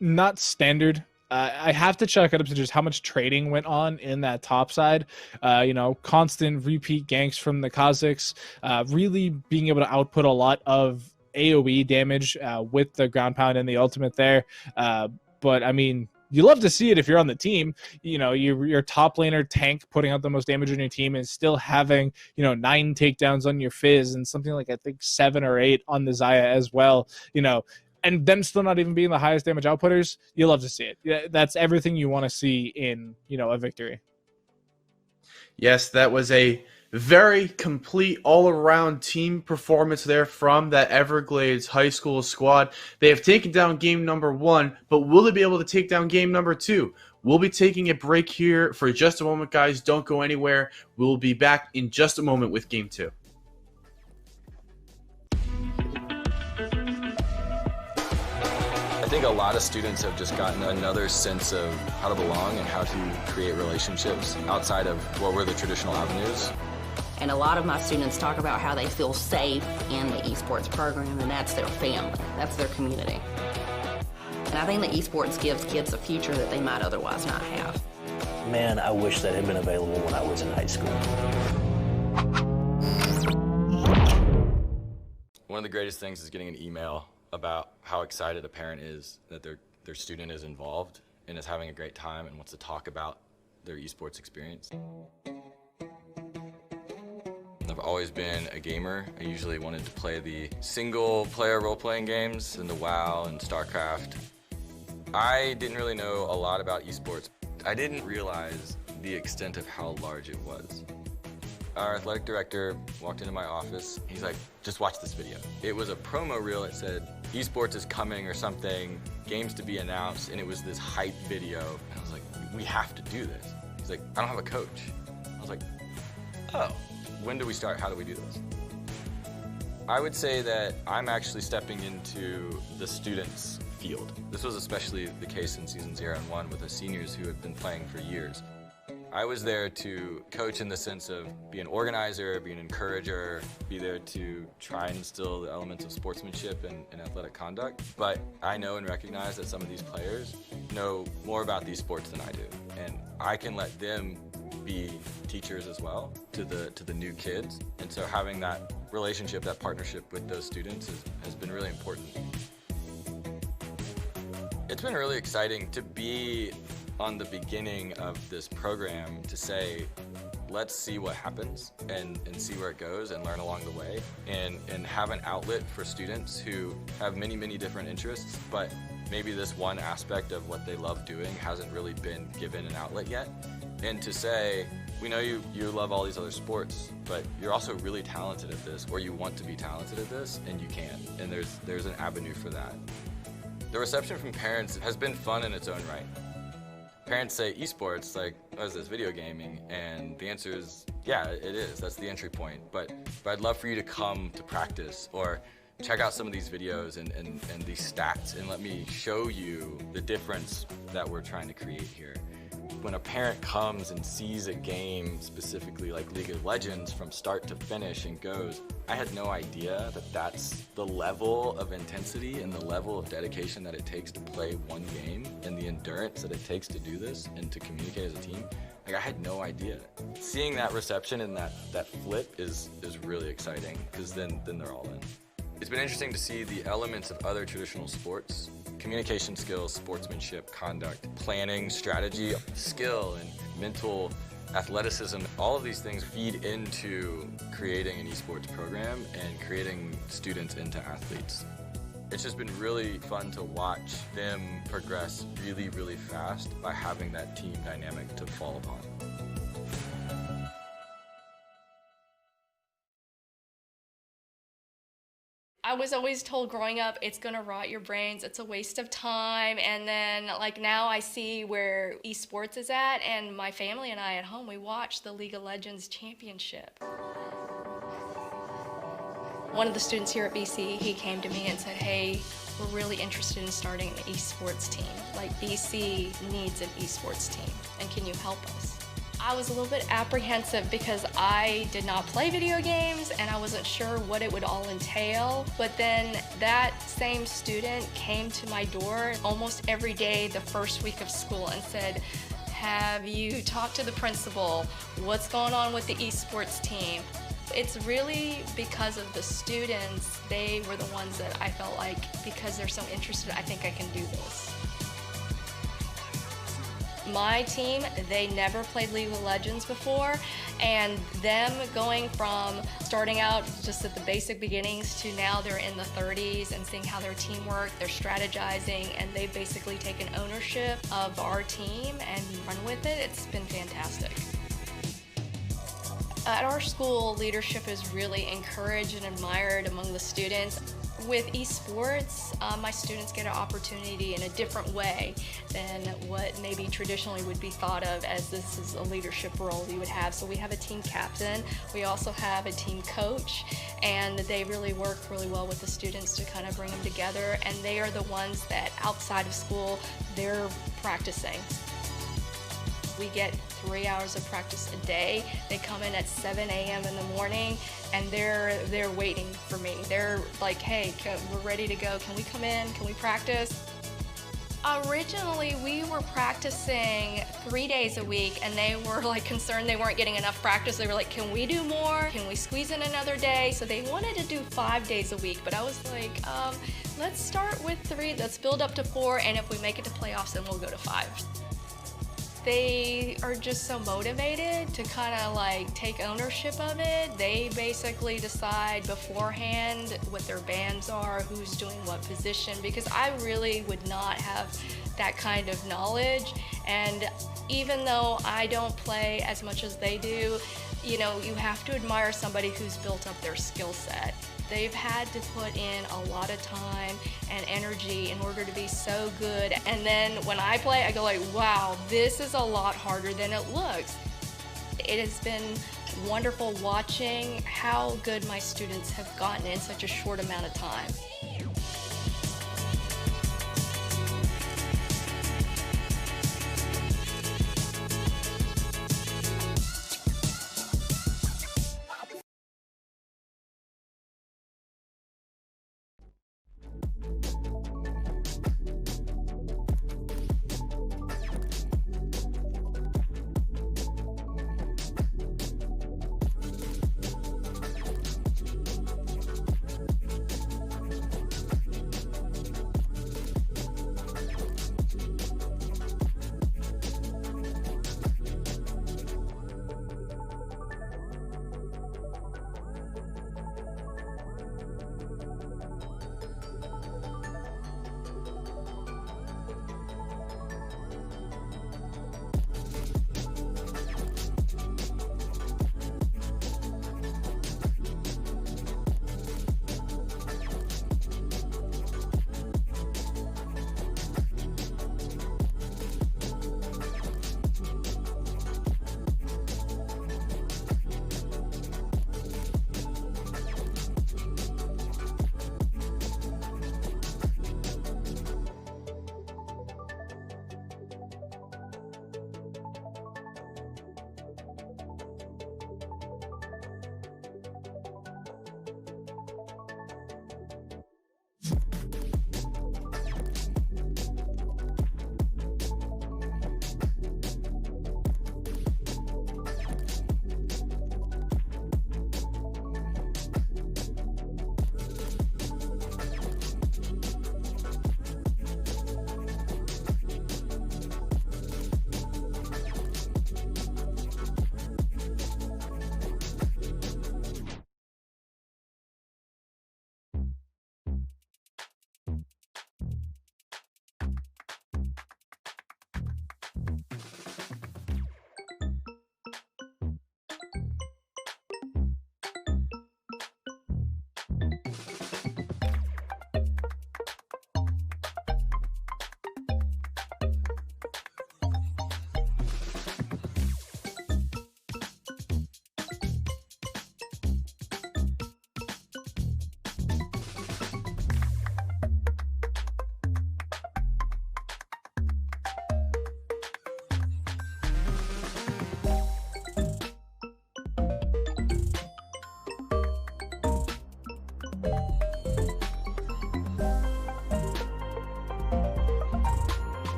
not standard. I have to check up to just how much trading went on in that top side. You know, constant repeat ganks from the Kazakhs, really being able to output a lot of AoE damage with the ground pound and the ultimate there. But I mean, you love to see it if you're on the team. You know, your top laner tank putting out the most damage on your team and still having, you know, 9 takedowns on your Fizz and something like I think 7 or 8 on the Xayah as well. You know, and them still not even being the highest damage outputters, you love to see it. That's everything you want to see in, you know, a victory. Yes, that was a very complete all-around team performance there from that Everglades high school squad. They have taken down game number 1, but will they be able to take down game number 2? We'll be taking a break here for just a moment, guys. Don't go anywhere. We'll be back in just a moment with game 2. I think a lot of students have just gotten another sense of how to belong and how to create relationships outside of what were the traditional avenues. And a lot of my students talk about how they feel safe in the esports program, and that's their family, that's their community. And I think that esports gives kids a future that they might otherwise not have. Man, I wish that had been available when I was in high school. One of the greatest things is getting an email about how excited a parent is that their student is involved and is having a great time and wants to talk about their esports experience. I've always been a gamer. I usually wanted to play the single-player role-playing games and the WoW and StarCraft. I didn't really know a lot about esports. I didn't realize the extent of how large it was. Our athletic director walked into my office. He's like, just watch this video. It was a promo reel that said, esports is coming or something, games to be announced, and it was this hype video. And I was like, we have to do this. He's like, I don't have a coach. I was like, oh. When do we start? How do we do this? I would say that I'm actually stepping into the students' field. This was especially the case in season 0 and 1 with the seniors who had been playing for years. I was there to coach in the sense of be an organizer, be an encourager, be there to try and instill the elements of sportsmanship and athletic conduct. But I know and recognize that some of these players know more about these sports than I do. And I can let them be teachers as well to the new kids. And so having that relationship, that partnership with those students has been really important. It's been really exciting to be on the beginning of this program to say, let's see what happens and see where it goes and learn along the way and have an outlet for students who have many, many different interests, but maybe this one aspect of what they love doing hasn't really been given an outlet yet. And to say, we know you love all these other sports, but you're also really talented at this, or you want to be talented at this, and you can. And there's an avenue for that. The reception from parents has been fun in its own right. Parents say esports, like, what is this, video gaming? And the answer is, yeah, it is. That's the entry point. But I'd love for you to come to practice or check out some of these videos and these stats and let me show you the difference that we're trying to create here. When a parent comes and sees a game, specifically like League of Legends, from start to finish and goes, I had no idea that that's the level of intensity and the level of dedication that it takes to play one game and the endurance that it takes to do this and to communicate as a team. Like, I had no idea. Seeing that reception and that flip is really exciting, because then they're all in. It's been interesting to see the elements of other traditional sports, communication skills, sportsmanship, conduct, planning, strategy, skill, and mental athleticism. All of these things feed into creating an esports program and creating students into athletes. It's just been really fun to watch them progress really, really fast by having that team dynamic to fall upon. I was always told growing up, it's gonna rot your brains, it's a waste of time, and then like now I see where esports is at, and my family and I at home, we watch the League of Legends Championship. One of the students here at BC, he came to me and said, hey, we're really interested in starting an esports team. Like, BC needs an esports team, and can you help us? I was a little bit apprehensive because I did not play video games and I wasn't sure what it would all entail. But then that same student came to my door almost every day the first week of school and said, have you talked to the principal? What's going on with the esports team? It's really because of the students. They were the ones that I felt like, because they're so interested, I think I can do this. My team, they never played League of Legends before, and them going from starting out just at the basic beginnings to now they're in the 30s and seeing how their team work, they're strategizing, and they've basically taken ownership of our team and run with it. It's been fantastic. At our school, leadership is really encouraged and admired among the students. With esports, my students get an opportunity in a different way than what maybe traditionally would be thought of as this is a leadership role you would have. So we have a team captain, we also have a team coach, and they really work really well with the students to kind of bring them together, and they are the ones that outside of school, they're practicing. We get 3 hours of practice a day. They come in at 7 a.m. in the morning, and they're waiting for me. They're like, hey, we're ready to go. Can we come in? Can we practice? Originally, we were practicing 3 days a week, and they were like concerned they weren't getting enough practice. They were like, can we do more? Can we squeeze in another day? So they wanted to do 5 days a week, but I was like, let's start with 3, let's build up to 4, and if we make it to playoffs, then we'll go to 5. They are just so motivated to kind of like take ownership of it. They basically decide beforehand what their bands are, who's doing what position, because I really would not have that kind of knowledge. And even though I don't play as much as they do, you know, you have to admire somebody who's built up their skill set. They've had to put in a lot of time and energy in order to be so good. And then when I play, I go like, wow, this is a lot harder than it looks. It has been wonderful watching how good my students have gotten in such a short amount of time.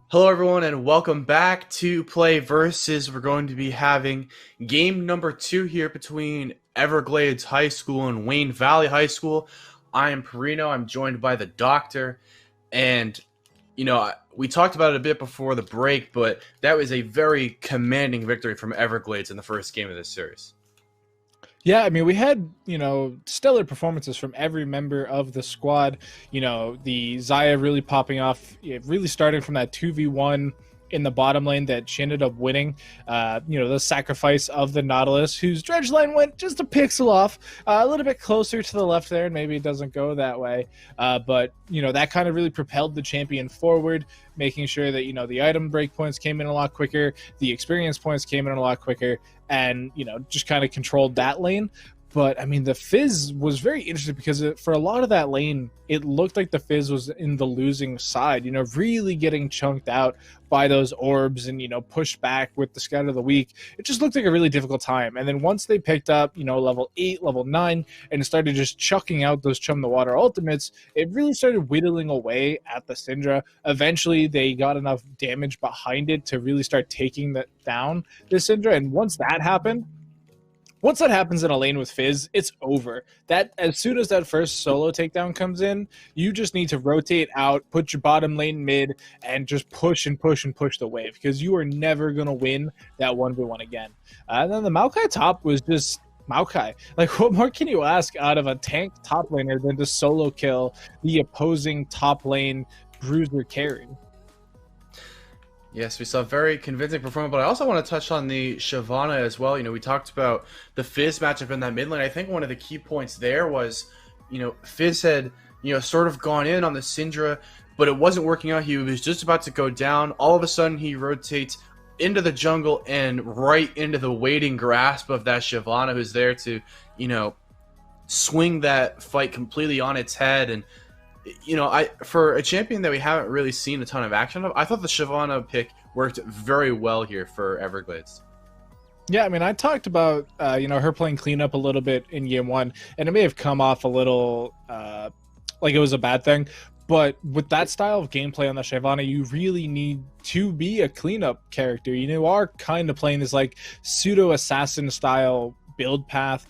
Hello, everyone, and welcome back to PlayVS. We're going to be having game number 2 here between Everglades High School and Wayne Valley High School. I am Perino. I'm joined by the Doctor, and we talked about it a bit before the break, but that was a very commanding victory from Everglades in the first game of this series. Yeah, I mean, we had, stellar performances from every member of the squad. The Zaya really popping off, really starting from that 2v1 in the bottom lane that she ended up winning. The sacrifice of the Nautilus, whose dredge line went just a pixel off, a little bit closer to the left there, and maybe it doesn't go that way. But that kind of really propelled the champion forward, making sure that, the item break points came in a lot quicker, the experience points came in a lot quicker, and, just kind of controlled that lane. But, I mean, the Fizz was very interesting because for a lot of that lane, it looked like the Fizz was in the losing side, really getting chunked out by those orbs and, pushed back with the Scout of the Week. It just looked like a really difficult time. And then once they picked up, level 8, level 9, and started just chucking out those Chum the Water ultimates, it really started whittling away at the Syndra. Eventually, they got enough damage behind it to really start taking down the Syndra. And once that happens in a lane with Fizz, it's over. That as soon as that first solo takedown comes in, you just need to rotate out, put your bottom lane mid, and just push and push and push the wave, because you are never going to win that 1v1 again. And then the Maokai top was just Maokai. Like, what more can you ask out of a tank top laner than to solo kill the opposing top lane bruiser carry? Yes, we saw a very convincing performance, but I also want to touch on the Shyvana as well. We talked about the Fizz matchup in that mid lane. I think one of the key points there was, Fizz had, sort of gone in on the Syndra, but it wasn't working out. He was just about to go down. All of a sudden, he rotates into the jungle and right into the waiting grasp of that Shyvana, who's there to, swing that fight completely on its head. And for a champion that we haven't really seen a ton of action of, I thought the Shyvana pick worked very well here for Everglades. Yeah, I mean, I talked about, her playing cleanup a little bit in game 1, and it may have come off a little like it was a bad thing. But with that style of gameplay on the Shyvana, you really need to be a cleanup character. You are kind of playing this like pseudo-assassin style build path,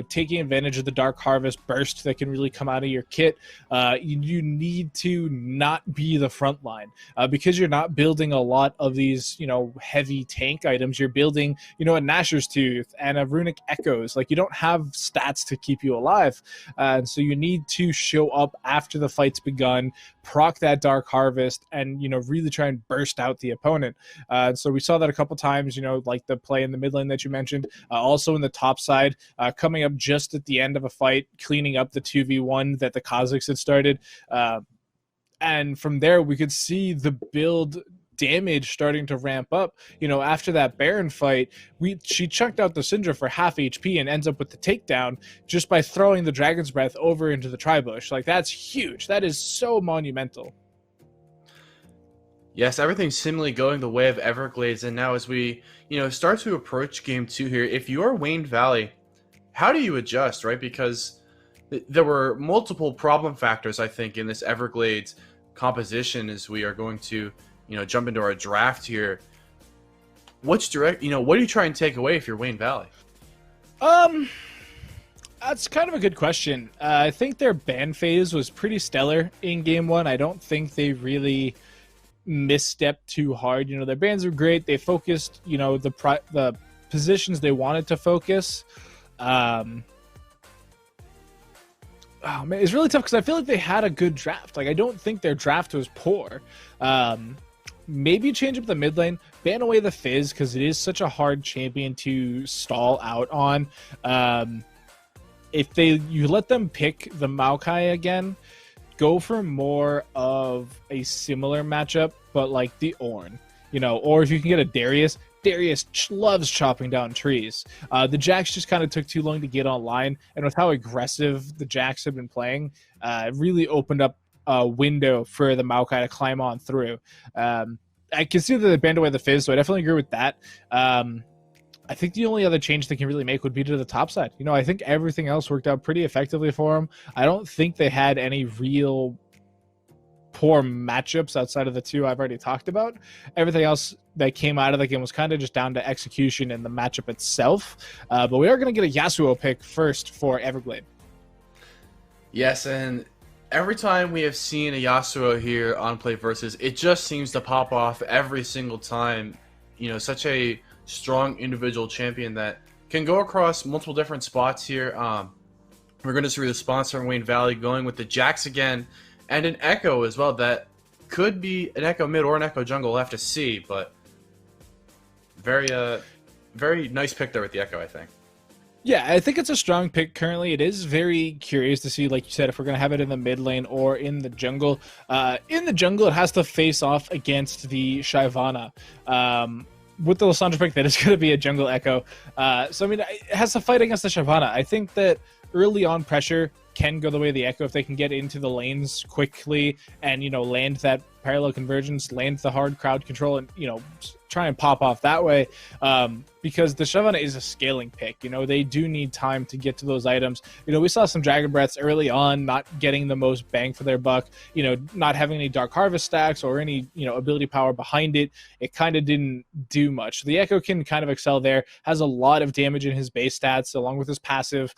taking advantage of the Dark Harvest burst that can really come out of your kit. You need to not be the front line because you're not building a lot of these, heavy tank items. You're building, a Nashor's Tooth and a Runic Echoes. Like, you don't have stats to keep you alive. And so you need to show up after the fight's begun, proc that Dark Harvest, and, really try and burst out the opponent. So we saw that a couple times, like the play in the mid lane that you mentioned, also in the top side, coming up just at the end of a fight, cleaning up the 2v1 that the Kazakhs had started. And from there, we could see the build damage starting to ramp up. After that Baron fight, she chucked out the Syndra for half HP and ends up with the takedown just by throwing the Dragon's Breath over into the Tribush. Like, that's huge. That is so monumental. Yes, everything's seemingly going the way of Everglades, and now as we, start to approach game 2 here, if you're Wayne Valley, how do you adjust, right? Because there were multiple problem factors, I think, in this Everglades composition as we are going to, jump into our draft here. What do you try and take away if you're Wayne Valley? That's kind of a good question. I think their ban phase was pretty stellar in game 1. I don't think they really misstep too hard. Their bans are great. They focused, the positions they wanted to focus. Oh man, it's really tough because I feel like they had a good draft. Like, I don't think their draft was poor. Maybe change up the mid lane, ban away the Fizz because it is such a hard champion to stall out on. If you let them pick the Maokai again, go for more of a similar matchup, but like the Ornn, or if you can get a Darius loves chopping down trees. The Jax just kind of took too long to get online, and with how aggressive the Jax have been playing, it really opened up a window for the Maokai to climb on through. I can see that they banned away the Fizz, so I definitely agree with that. I think the only other change they can really make would be to the top side. I think everything else worked out pretty effectively for them. I don't think they had any real poor matchups outside of the two I've already talked about. Everything else that came out of the game was kind of just down to execution and the matchup itself. But we are going to get a Yasuo pick first for Everglade. Yes, and every time we have seen a Yasuo here on PlayVS, it just seems to pop off every single time. You know, such a strong individual champion that can go across multiple different spots here. We're going to see the sponsor in Wayne Valley going with the Jax again, and an Echo as well. That could be an Echo mid or an Echo jungle. We'll have to see, but very nice pick there with the Echo, I think. Yeah, I think it's a strong pick currently. It is very curious to see, like you said, if we're going to have it in the mid lane or in the jungle. In the jungle, it has to face off against the Shyvana. With the Lissandra pick, that is going to be a jungle Echo. So, I mean, it has to fight against the Shyvana. I think that early on pressure can go the way of the Echo if they can get into the lanes quickly and, you know, land that parallel convergence, land the hard crowd control, and, you know, try and pop off that way, because the Shyvana is a scaling pick. You know, they do need time to get to those items. You know, we saw some Dragon Breaths early on not getting the most bang for their buck, you know, not having any Dark Harvest stacks or any, you know, ability power behind it. It kind of didn't do much. The Echo can kind of excel there, has a lot of damage in his base stats along with his passive.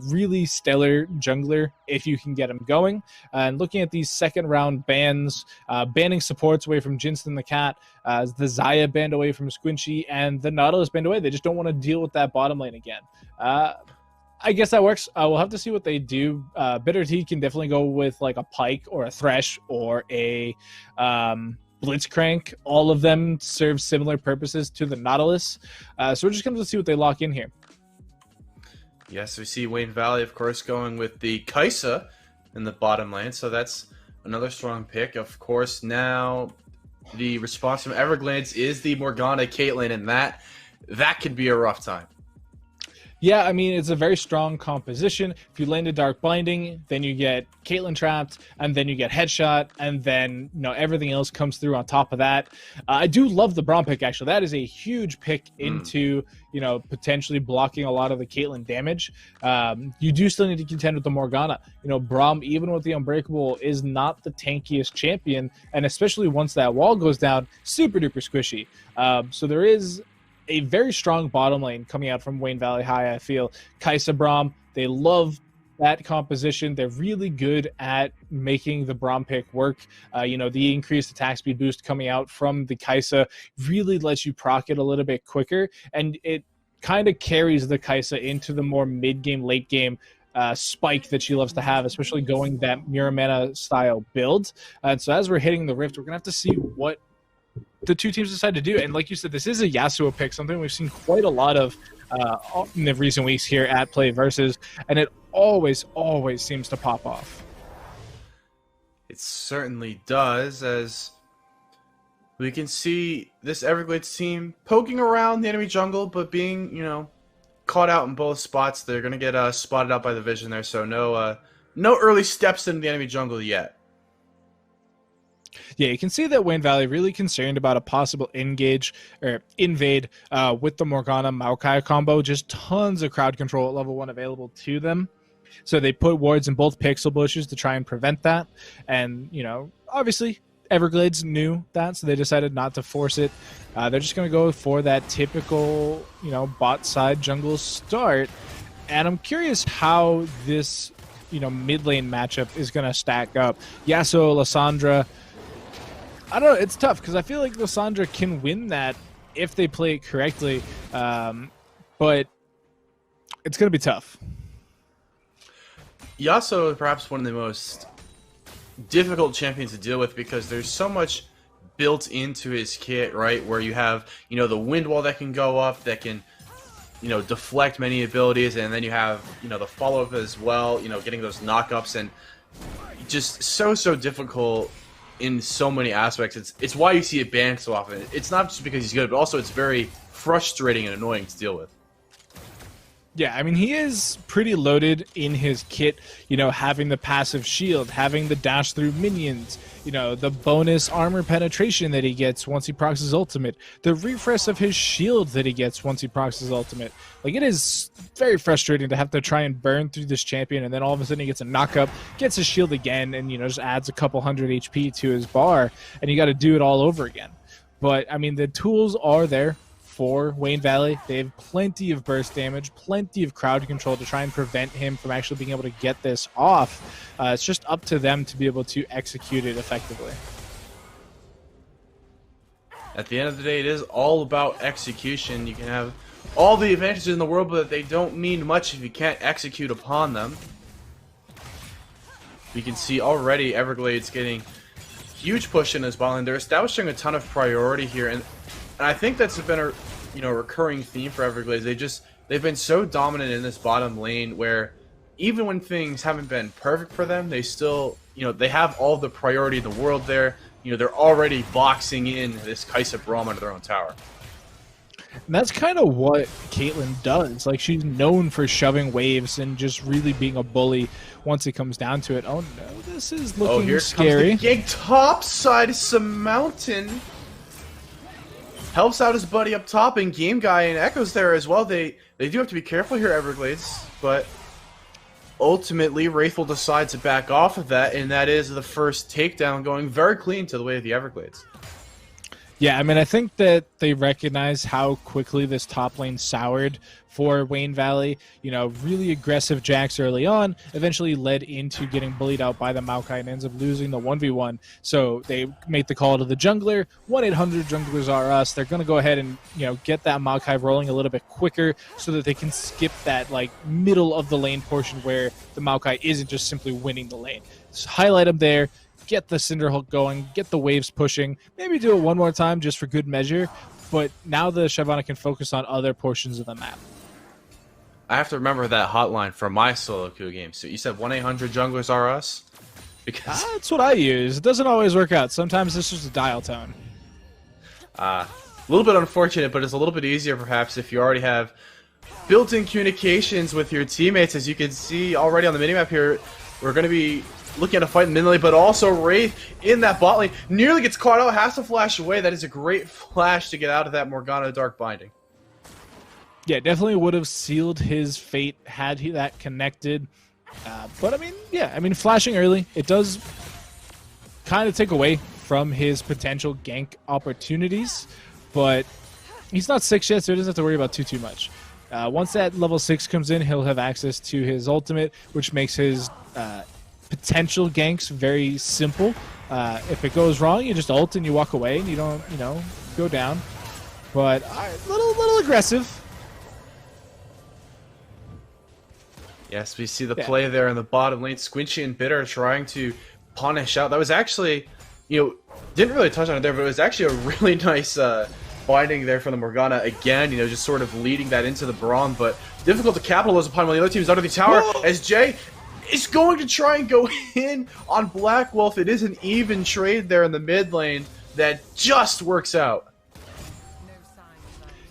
Really stellar jungler if you can get him going. And looking at these second round bans, banning supports away from Jinston the Cat, the Zaya banned away from Squinchy, and the Nautilus banned away. They just don't want to deal with that bottom lane again. I guess that works. We'll have to see what they do. Bitter Tea can definitely go with like a Pike or a Thresh or a Blitzcrank. All of them serve similar purposes to the Nautilus. So we're just going to see what they lock in here. Yes, we see Wayne Valley, of course, going with the Kaisa in the bottom lane. So that's another strong pick. Of course, now the response from Everglades is the Morgana Caitlyn, and that could be a rough time. Yeah, I mean, it's a very strong composition. If you land a Dark Blinding, then you get Caitlyn trapped, and then you get Headshot, and then, you know, everything else comes through on top of that. I do love the Braum pick, actually. That is a huge pick into, you know, potentially blocking a lot of the Caitlyn damage. You do still need to contend with the Morgana. You know, Braum, even with the Unbreakable, is not the tankiest champion, and especially once that wall goes down, super duper squishy. So there is a very strong bottom lane coming out from Wayne Valley High, I feel. Kaisa Braum, they love that composition. They're really good at making the Braum pick work. You know, the increased attack speed boost coming out from the Kaisa really lets you proc it a little bit quicker, and it kind of carries the Kaisa into the more mid-game, late-game spike that she loves to have, especially going that Muramana style build. And so as we're hitting the Rift, we're going to have to see what the two teams decide to do. And like you said, this is a Yasuo pick, something we've seen quite a lot of in the recent weeks here at PlayVS, and it always seems to pop off. It certainly does, as we can see this Everglades team poking around the enemy jungle, but being, you know, caught out in both spots. They're going to get spotted out by the vision there, so no early steps into the enemy jungle yet. Yeah, you can see that Wayne Valley really concerned about a possible engage or invade with the Morgana Maokai combo. Just tons of crowd control at level 1 available to them. So they put wards in both pixel bushes to try and prevent that. And, you know, obviously Everglades knew that, so they decided not to force it. They're just going to go for that typical, you know, bot side jungle start. And I'm curious how this, you know, mid lane matchup is going to stack up. Yasuo, Lissandra, I don't know, it's tough because I feel like Lissandra can win that if they play it correctly, but it's going to be tough. Yasuo is perhaps one of the most difficult champions to deal with because there's so much built into his kit, right? Where you have, you know, the wind wall that can go up, that can, you know, deflect many abilities, and then you have, you know, the follow-up as well, you know, getting those knockups, and just so difficult in so many aspects. It's why you see it banned so often. It's not just because he's good, but also it's very frustrating and annoying to deal with. Yeah, I mean, he is pretty loaded in his kit, you know, having the passive shield, having the dash through minions, you know, the bonus armor penetration that he gets once he procs his ultimate, the refresh of his shield that he gets once he procs his ultimate. Like, it is very frustrating to have to try and burn through this champion, and then all of a sudden he gets a knock-up, gets his shield again, and, you know, just adds a couple hundred HP to his bar, and you got to do it all over again. But, I mean, the tools are there for Wayne Valley. They have plenty of burst damage, plenty of crowd control to try and prevent him from actually being able to get this off. It's just up to them to be able to execute it effectively. At the end of the day, it is all about execution. You can have all the advantages in the world, but they don't mean much if you can't execute upon them. You can see already Everglades getting huge push in this bot lane. They're establishing a ton of priority here, and I think that's been a recurring theme for Everglades. They've been so dominant in this bottom lane where even when things haven't been perfect for them, they still, they have all the priority in the world there. They're already boxing in this Kaisa Braum under their own tower. And that's kind of what Caitlyn does. Like, she's known for shoving waves and just really being a bully once it comes down to it. Oh no, this is looking scary. Comes the gank top side, some mountain. Helps out his buddy up top, and Game Guy and Echo's there as well. They do have to be careful here, Everglades, but ultimately Wraithful decides to back off of that, and that is the first takedown, going very clean to the way of the Everglades. Yeah, I mean, I think that they recognize how quickly this top lane soured for Wayne Valley. Really aggressive jacks early on, eventually led into getting bullied out by the Maokai and ends up losing the 1v1. So they make the call to the jungler. 1-800 junglers are us. They're going to go ahead and, get that Maokai rolling a little bit quicker so that they can skip that, middle of the lane portion where the Maokai isn't just simply winning the lane. Just highlight them there. Get the Cinderhulk going, get the waves pushing, maybe do it one more time just for good measure, but now the Shyvana can focus on other portions of the map. I have to remember that hotline from my solo queue game. So you said 1-800 junglers are us? Because that's what I use. It doesn't always work out. Sometimes it's just a dial tone. A little bit unfortunate, but it's a little bit easier perhaps if you already have built-in communications with your teammates. As you can see already on the minimap here, we're going to be looking at a fight in mid lane, but also Wraith in that bot lane nearly gets caught out, has to flash away. That is a great flash to get out of that Morgana Dark Binding. Yeah, definitely would have sealed his fate had he that connected. But I mean, flashing early, it does kind of take away from his potential gank opportunities, but he's not 6 yet, so he doesn't have to worry about too much. Once that level 6 comes in, he'll have access to his ultimate, which makes his potential ganks very simple. If it goes wrong, you just ult and you walk away and you don't, go down. But little aggressive. Yes, we see the play there in the bottom lane. Squinchy and Bitter trying to punish out. That was actually, didn't really touch on it there, but it was actually a really nice binding there from the Morgana again, just sort of leading that into the Braum, but difficult to capitalize upon when the other team is under the tower. Whoa! As Jay is going to try and go in on Black Wolf. It is an even trade there in the mid lane that just works out.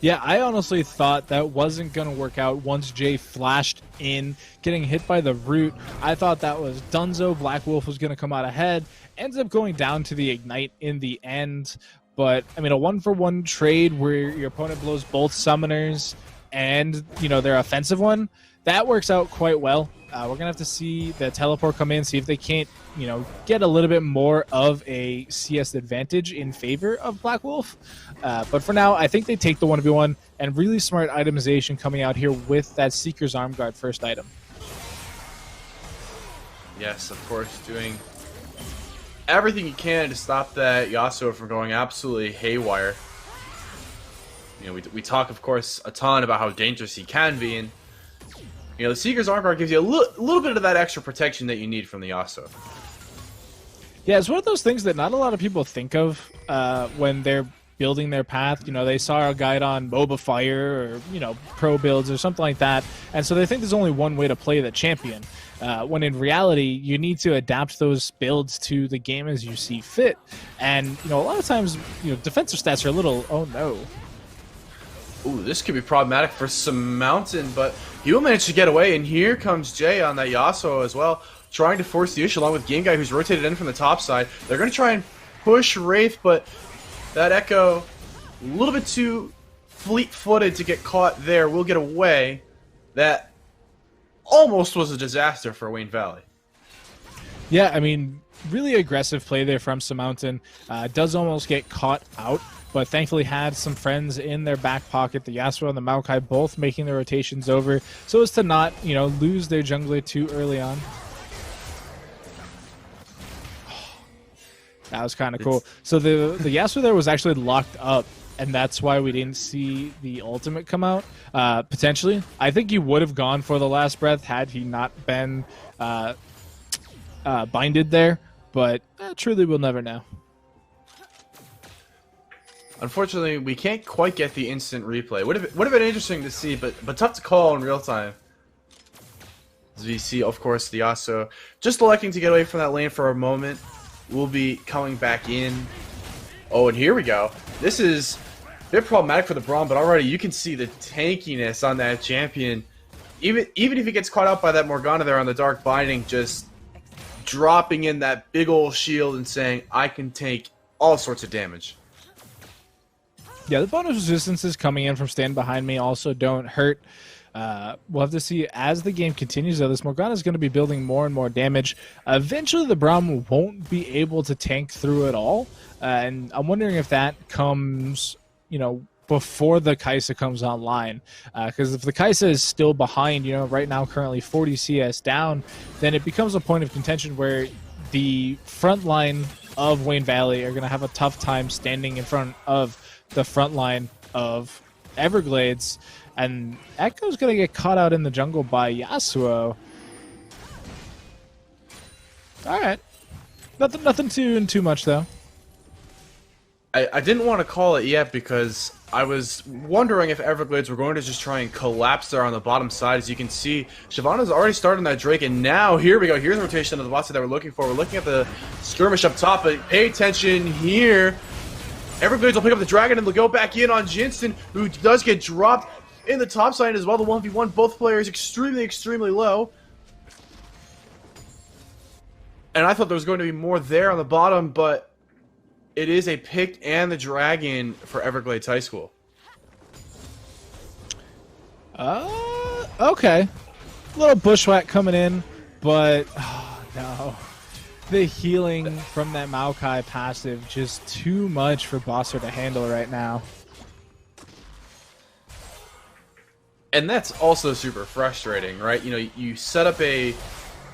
Yeah, I honestly thought that wasn't going to work out once Jay flashed in, getting hit by the root. I thought that was Dunzo. Black Wolf was going to come out ahead. Ends up going down to the Ignite in the end. But, I mean, a 1-for-1 trade where your opponent blows both summoners and, their offensive one, that works out quite well. We're going to have to see the teleport come in, see if they can't, get a little bit more of a CS advantage in favor of Black Wolf. But for now, I think they take the 1v1, and really smart itemization coming out here with that Seeker's Arm Guard first item. Yes, of course, doing everything you can to stop that Yasuo from going absolutely haywire. We talk, of course, a ton about how dangerous he can be, and the Seeker's Arm Guard gives you a little bit of that extra protection that you need from the Yasuo. Yeah, it's one of those things that not a lot of people think of when they're building their path. They saw a guide on MOBA Fire or, pro builds or something like that, and so they think there's only one way to play the champion. When in reality, you need to adapt those builds to the game as you see fit. And, a lot of times, defensive stats are a little, oh no. Ooh, this could be problematic for some Mountain, but he will manage to get away, and here comes Jay on that Yasuo as well, trying to force the issue along with Game Guy, who's rotated in from the top side. They're going to try and push Wraith, but that Echo, a little bit too fleet-footed to get caught there, will get away. That almost was a disaster for Wayne Valley. Yeah, I mean, really aggressive play there from Mountain. Does almost get caught out, but thankfully had some friends in their back pocket. The Yasuo and the Maokai both making the rotations over so as to not, lose their jungler too early on. That was kind of cool. So the Yasuo there was actually locked up, and that's why we didn't see the ultimate come out. Potentially, I think he would have gone for the last breath had he not been binded there, but truly we'll never know. Unfortunately, we can't quite get the instant replay. Would have been interesting to see, but tough to call in real time. As we see, of course, the Yasuo just electing to get away from that lane for a moment. We'll be coming back in. Oh, and here we go. This is a bit problematic for the Braum, but already you can see the tankiness on that champion. Even if he gets caught out by that Morgana there on the Dark Binding, just dropping in that big old shield and saying, I can take all sorts of damage. Yeah, the bonus resistances coming in from Stand Behind Me also don't hurt. We'll have to see as the game continues, though. This Morgana is going to be building more and more damage. Eventually, the Braum won't be able to tank through it all. And I'm wondering if that comes, before the Kai'Sa comes online. Because if the Kai'Sa is still behind, right now currently 40 CS down, then it becomes a point of contention where the front line of Wayne Valley are going to have a tough time standing in front of the front line of Everglades. And Echo's going to get caught out in the jungle by Yasuo. Alright. Nothing too much, though. I didn't want to call it yet because I was wondering if Everglades were going to just try and collapse there on the bottom side. As you can see, Shyvana's already started on that Drake, and now here we go. Here's the rotation of the bot side that we're looking for. We're looking at the skirmish up top, but pay attention here. Everglades will pick up the dragon and they'll go back in on Jinston, who does get dropped in the top side as well. The 1v1, both players extremely low. And I thought there was going to be more there on the bottom, but it is a pick and the dragon for Everglades High School. Okay. A little bushwhack coming in, but oh, no. The healing from that Maokai passive, just too much for Bosser to handle right now. And that's also super frustrating, right? You set up a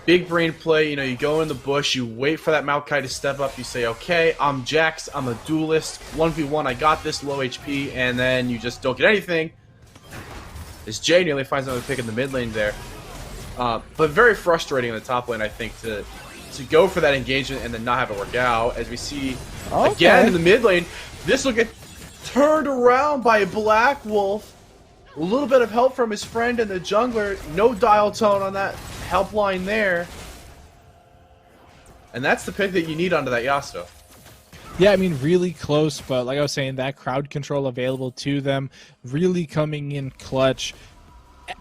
big brain play, you go in the bush, you wait for that Maokai to step up, you say, okay, I'm Jax, I'm a duelist, 1v1, I got this, low HP, and then you just don't get anything. As Jay nearly finds another pick in the mid lane there. But very frustrating in the top lane, I think, to go for that engagement and then not have it work out. As we see, again in the mid lane, this will get turned around by Black Wolf. A little bit of help from his friend and the jungler. No dial tone on that help line there. And that's the pick that you need onto that Yasuo. Yeah, I mean, really close, but like I was saying, that crowd control available to them, really coming in clutch.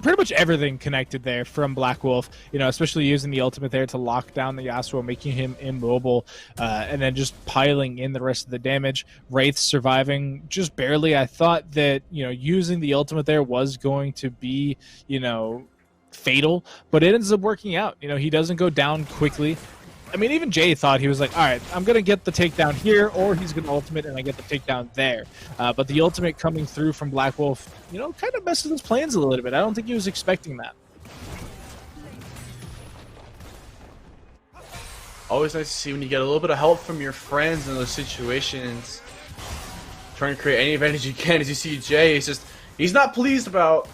Pretty much everything connected there from Black Wolf, especially using the ultimate there to lock down the Yasuo, making him immobile, and then just piling in the rest of the damage. Wraith surviving just barely. I thought that, using the ultimate there was going to be, fatal, but it ends up working out. He doesn't go down quickly. I mean, even Jay thought, he was like, all right, I'm going to get the takedown here, or he's going to ultimate and I get the takedown there. But the ultimate coming through from Black Wolf, kind of messes his plans a little bit. I don't think he was expecting that. Always nice to see when you get a little bit of help from your friends in those situations. Trying to create any advantage you can. As you see Jay, he's not pleased about,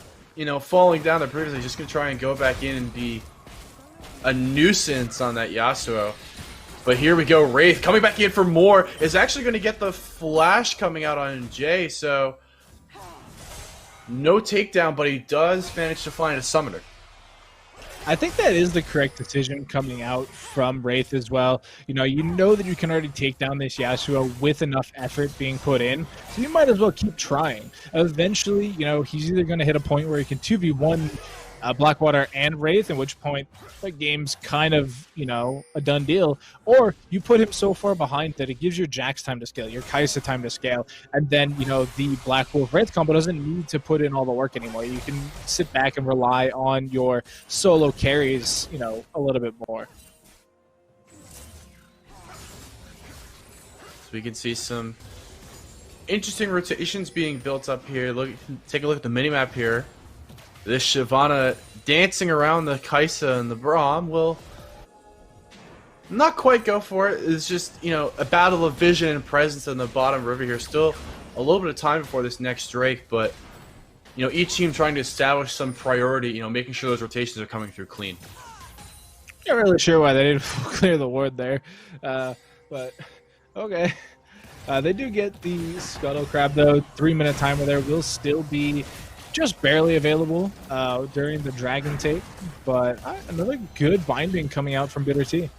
falling down there previously. He's just going to try and go back in and be a nuisance on that Yasuo. But here we go, Wraith coming back in for more. Is actually going to get the flash coming out on Jay, so no takedown, but he does manage to find a summoner. I think that is the correct decision coming out from Wraith as well. You know that you can already take down this Yasuo with enough effort being put in, so you might as well keep trying. Eventually, he's either going to hit a point where he can 2v1 Blackwater and Wraith, at which point the game's kind of, a done deal, or you put him so far behind that it gives your Jax time to scale, your Kai'Sa time to scale, and then, the Black Wolf Wraith combo doesn't need to put in all the work anymore. You can sit back and rely on your solo carries, a little bit more. So we can see some interesting rotations being built up here. Take a look at the minimap here. This Shyvana dancing around the Kai'Sa and the Braum will not quite go for it. It's just, a battle of vision and presence in the bottom river here. Still a little bit of time before this next Drake, but, each team trying to establish some priority, making sure those rotations are coming through clean. Not really sure why they didn't clear the ward there, but okay. They do get the Scuttle Crab, though. 3-minute timer there will still be just barely available during the Dragon take, but another good binding coming out from Bitter Tea.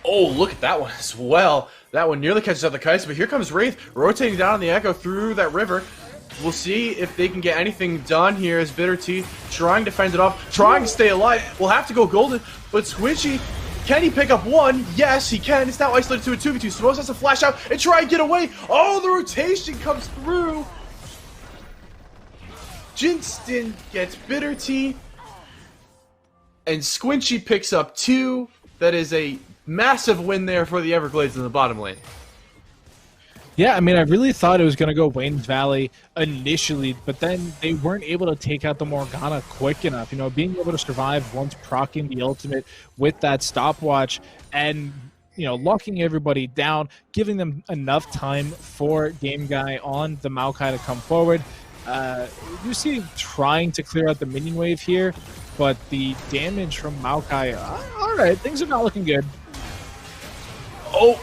Oh, look at that one as well. That one nearly catches up the Kai'Sa, but here comes Wraith rotating down on the Echo through that river. We'll see if they can get anything done here as Bitter Tea trying to fend it off, trying to stay alive. We'll have to go golden, but Squishy, can he pick up one? Yes, he can. It's now isolated to a 2v2. Supposed has to flash out and try and get away. Oh, the rotation comes through. Jinston gets Bitter Tea, and Squinchy picks up 2. That is a massive win there for the Everglades in the bottom lane. Yeah, I really thought it was going to go Wayne's Valley initially, but then they weren't able to take out the Morgana quick enough. Being able to survive once proccing the ultimate with that stopwatch and, locking everybody down, giving them enough time for Game Guy on the Maokai to come forward. You see trying to clear out the minion wave here, but the damage from Maokai, alright, things are not looking good. Oh,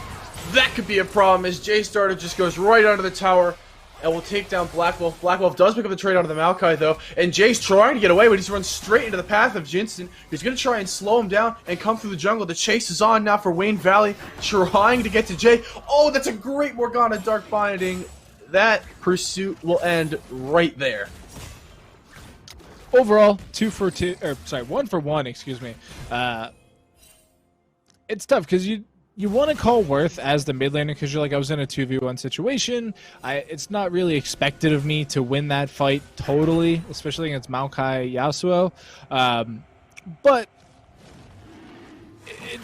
that could be a problem as J-Starter just goes right under the tower and will take down Black Wolf. Black Wolf does pick up the trade onto the Maokai though, and Jay's trying to get away, but he's run straight into the path of Jinston. He's going to try and slow him down and come through the jungle. The chase is on now for Wayne Valley, trying to get to Jay. Oh, that's a great Morgana Dark Binding. That pursuit will end right there. Overall, 1 for 1, excuse me. It's tough because you want to call Worth as the mid laner because you're like, I was in a 2v1 situation. It's not really expected of me to win that fight totally, especially against Maokai Yasuo. But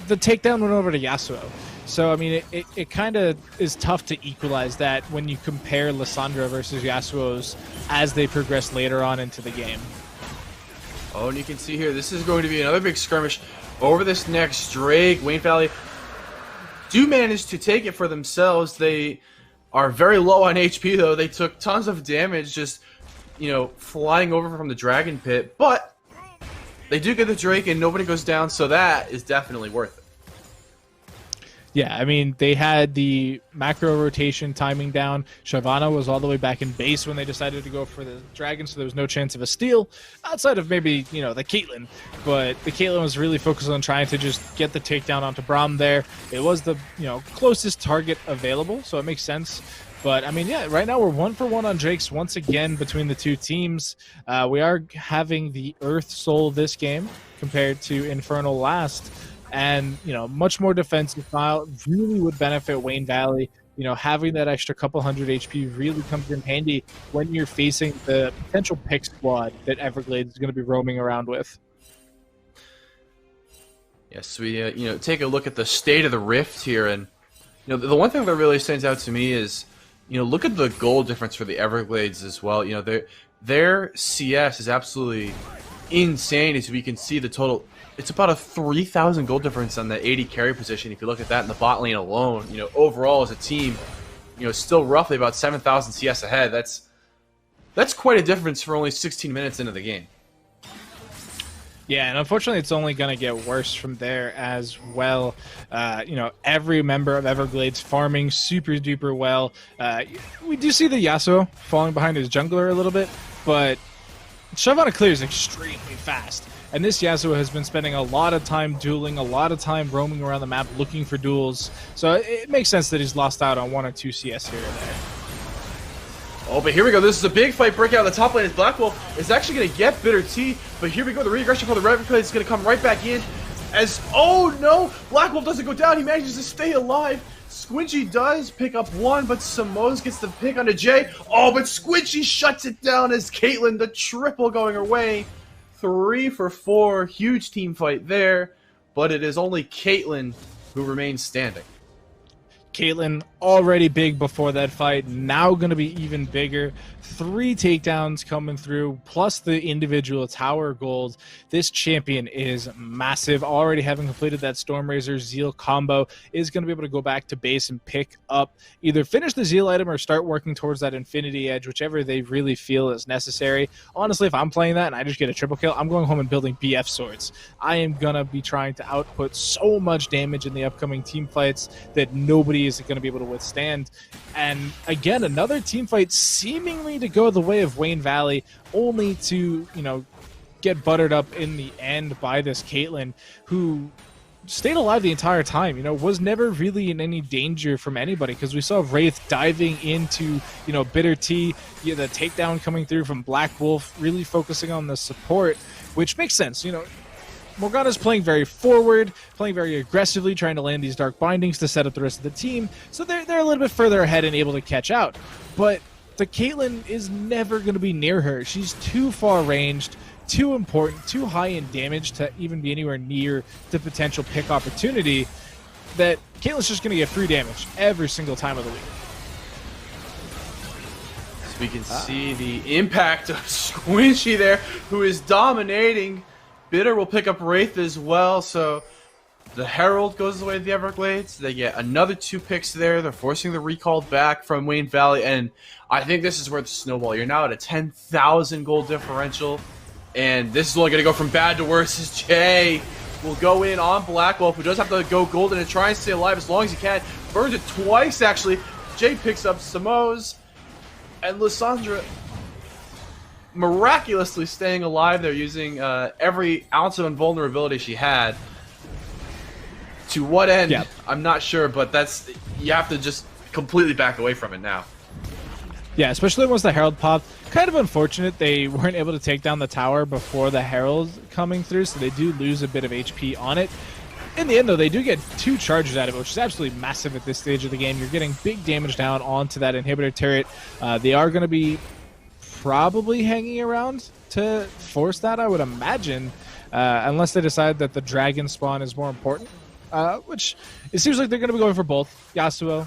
the takedown went over to Yasuo. So, it kind of is tough to equalize that when you compare Lissandra versus Yasuo's as they progress later on into the game. Oh, and you can see here, this is going to be another big skirmish over this next Drake. Wayne Valley do manage to take it for themselves. They are very low on HP, though. They took tons of damage just, flying over from the Dragon Pit. But they do get the Drake, and nobody goes down, so that is definitely worth it. Yeah, they had the macro rotation timing down. Shyvana was all the way back in base when they decided to go for the Dragon, so there was no chance of a steal, outside of maybe, the Caitlyn. But the Caitlyn was really focused on trying to just get the takedown onto Braum there. It was the, closest target available, so it makes sense. But, yeah, right now we're 1 for 1 on Drakes once again between the two teams. We are having the Earth Soul this game compared to Infernal last. And, much more defensive style really would benefit Wayne Valley. Having that extra couple hundred HP really comes in handy when you're facing the potential pick squad that Everglades is going to be roaming around with. Yes, we, take a look at the state of the Rift here. And, the one thing that really stands out to me is, look at the goal difference for the Everglades as well. Their CS is absolutely insane as we can see the total. It's about a 3,000 gold difference on the 80 carry position. If you look at that in the bot lane alone, overall as a team, still roughly about 7,000 CS ahead. That's quite a difference for only 16 minutes into the game. Yeah, and unfortunately, it's only going to get worse from there as well. Every member of Everglades farming super duper well. We do see the Yasuo falling behind his jungler a little bit, but Shyvana Clear is extremely fast, and this Yasuo has been spending a lot of time dueling, a lot of time roaming around the map looking for duels, so it makes sense that he's lost out on 1 or 2 CS here or there. Oh, but here we go. This is a big fight breaking out on the top lane. As Black Wolf is actually going to get Bitter T, but here we go. The re-aggression for the Everglades is going to come right back in. As, oh no, Black Wolf doesn't go down. He manages to stay alive. Squinchy does pick up 1, but Samoes gets the pick onto Jay. Oh, but Squinchy shuts it down as Caitlyn, the triple going her way. 3 for 4. Huge team fight there, but it is only Caitlyn who remains standing. Caitlyn, already big before that fight, now going to be even bigger. 3 takedowns coming through, plus the individual tower gold. This champion is massive. Already having completed that Stormrazor Zeal combo, is going to be able to go back to base and pick up, either finish the Zeal item or start working towards that Infinity Edge, whichever they really feel is necessary. Honestly, if I'm playing that and I just get a triple kill, I'm going home and building BF swords. I am going to be trying to output so much damage in the upcoming team fights that nobody is going to be able to withstand. And again, another team fight seemingly to go the way of Wayne Valley, only to, get buttered up in the end by this Caitlyn, who stayed alive the entire time, was never really in any danger from anybody, because we saw Wraith diving into, Bitter T, the takedown coming through from Black Wolf, really focusing on the support, which makes sense, Morgana's playing very forward, playing very aggressively, trying to land these Dark Bindings to set up the rest of the team, so they're a little bit further ahead and able to catch out. But the Caitlyn is never going to be near her. She's too far ranged, too important, too high in damage to even be anywhere near the potential pick opportunity, that Caitlyn's just going to get free damage every single time of the week. So we can see the impact of Squinchy there, who is dominating. Bitter will pick up Wraith as well, so the Herald goes the way of the Everglades. They get another 2 picks there. They're forcing the recall back from Wayne Valley, and I think this is where the snowball. You're now at a 10,000 gold differential, and this is only going to go from bad to worse as Jay will go in on Black Wolf, who does have to go golden and try and stay alive as long as he can. Burns it twice, actually. Jay picks up Samoes, and Lysandra miraculously staying alive there, using every ounce of invulnerability she had. To what end? Yep. I'm not sure, but you have to just completely back away from it now. Yeah, especially once the Herald popped. Kind of unfortunate they weren't able to take down the tower before the Herald coming through, so they do lose a bit of HP on it. In the end, though, they do get 2 charges out of it, which is absolutely massive at this stage of the game. You're getting big damage down onto that inhibitor turret. They are going to be probably hanging around to force that, I would imagine, unless they decide that the dragon spawn is more important, which it seems like they're going to be going for both. Yasuo,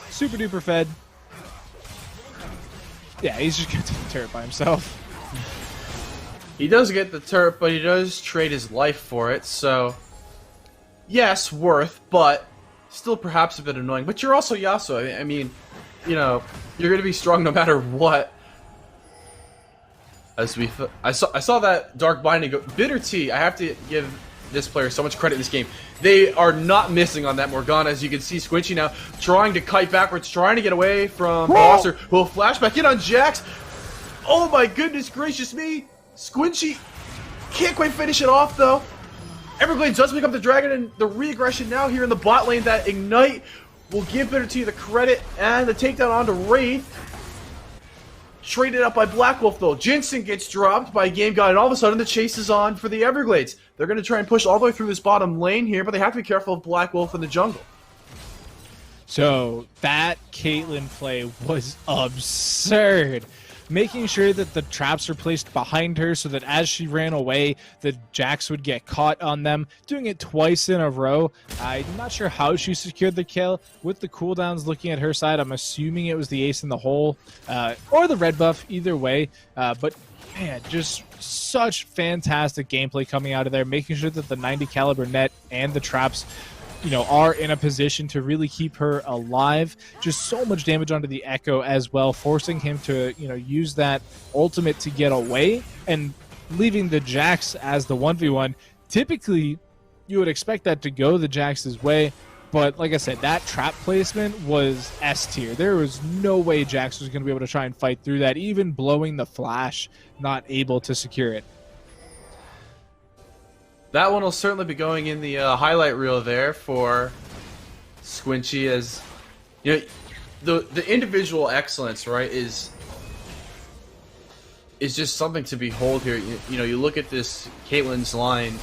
super duper fed. Yeah, he's just going to take the turret by himself. He does get the turret, but he does trade his life for it, so yes, worth, but still perhaps a bit annoying. But you're also Yasuo. I mean, you're going to be strong no matter what. I saw that Dark Binding go. Bitter T, I have to give this player so much credit in this game. They are not missing on that Morgana. As you can see, Squinchy now trying to kite backwards, trying to get away from Boxer, who will flash back in on Jax. Oh my goodness gracious me! Squinchy can't quite finish it off though. Everglades does pick up the dragon, and the re-aggression now here in the bot lane. That Ignite will give Bitter T the credit, and the takedown onto Wraith. Traded up by Black Wolf though. Jensen gets dropped by Game God, and all of a sudden the chase is on for the Everglades. They're going to try and push all the way through this bottom lane here, but they have to be careful of Black Wolf in the jungle. So that Caitlyn play was absurd. Making sure that the traps were placed behind her so that as she ran away, the Jax would get caught on them. Doing it twice in a row. I'm not sure how she secured the kill. With the cooldowns looking at her side, I'm assuming it was the ace in the hole or the red buff, either way. But man, just such fantastic gameplay coming out of there, making sure that the 90 caliber net and the traps are in a position to really keep her alive. Just so much damage onto the Echo as well, forcing him to, use that ultimate to get away and leaving the Jax as the 1v1. Typically, you would expect that to go the Jax's way, But like I said, that trap placement was S tier. There was no way Jax was going to be able to try and fight through that, even blowing the flash, not able to secure it. That one will certainly be going in the highlight reel there for Squinchy, as you know, the individual excellence, right, is just something to behold here. You know, you look at this Caitlyn's line,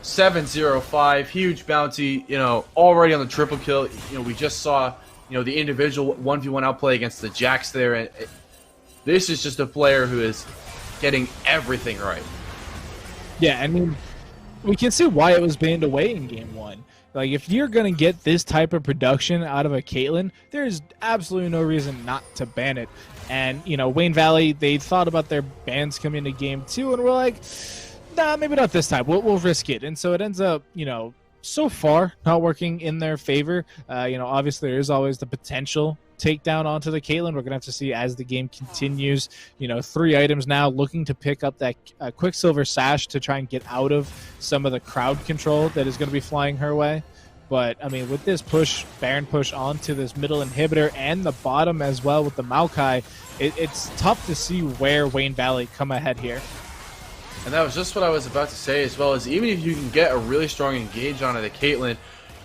7-0-5, huge bounty, you know, already on the triple kill. You know, we just saw, you know, the individual 1v1 outplay against the Jax there, and this is just a player who is getting everything right. Yeah, I mean, we can see why it was banned away in game 1. Like, if you're going to get this type of production out of a Caitlyn, there's absolutely no reason not to ban it. And, you know, Wayne Valley, they thought about their bans coming into game 2, and we're like, nah, maybe not this time. We'll risk it. And so it ends up, you know, so far not working in their favor. You know, obviously there is always the potential takedown onto the Caitlyn. We're going to have to see as the game continues. You know, 3 items now, looking to pick up that Quicksilver Sash to try and get out of some of the crowd control that is going to be flying her way. But, I mean, with this push, Baron push onto this middle inhibitor and the bottom as well with the Maokai, it's tough to see where Wayne Valley come ahead here. And that was just what I was about to say, as well as even if you can get a really strong engage onto the Caitlyn,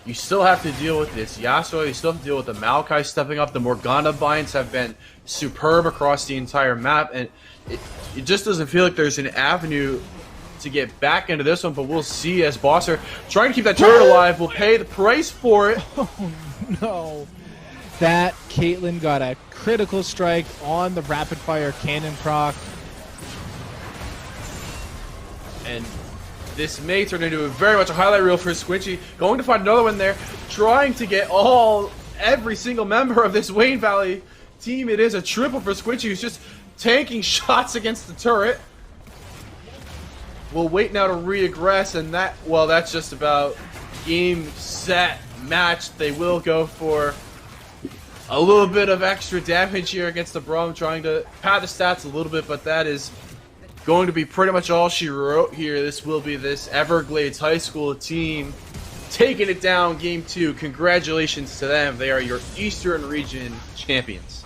you still have to deal with this Yasuo, you still have to deal with the Maokai stepping up. The Morgana binds have been superb across the entire map, and it just doesn't feel like there's an avenue to get back into this one, but we'll see as Bosser trying to keep that turret alive will pay the price for it. Oh no. That Caitlyn got a critical strike on the rapid fire cannon proc. And this may turn into very much a highlight reel for Squinchy. Going to find another one there, trying to get every single member of this Wayne Valley team. It is a triple for Squinchy, who's just tanking shots against the turret. We'll wait now to reaggress, and that's just about game, set, match. They will go for a little bit of extra damage here against the Braum, trying to pad the stats a little bit, but that is going to be pretty much all she wrote here. This will be this Everglades High School team taking it down game 2. Congratulations to them. They are your Eastern Region champions.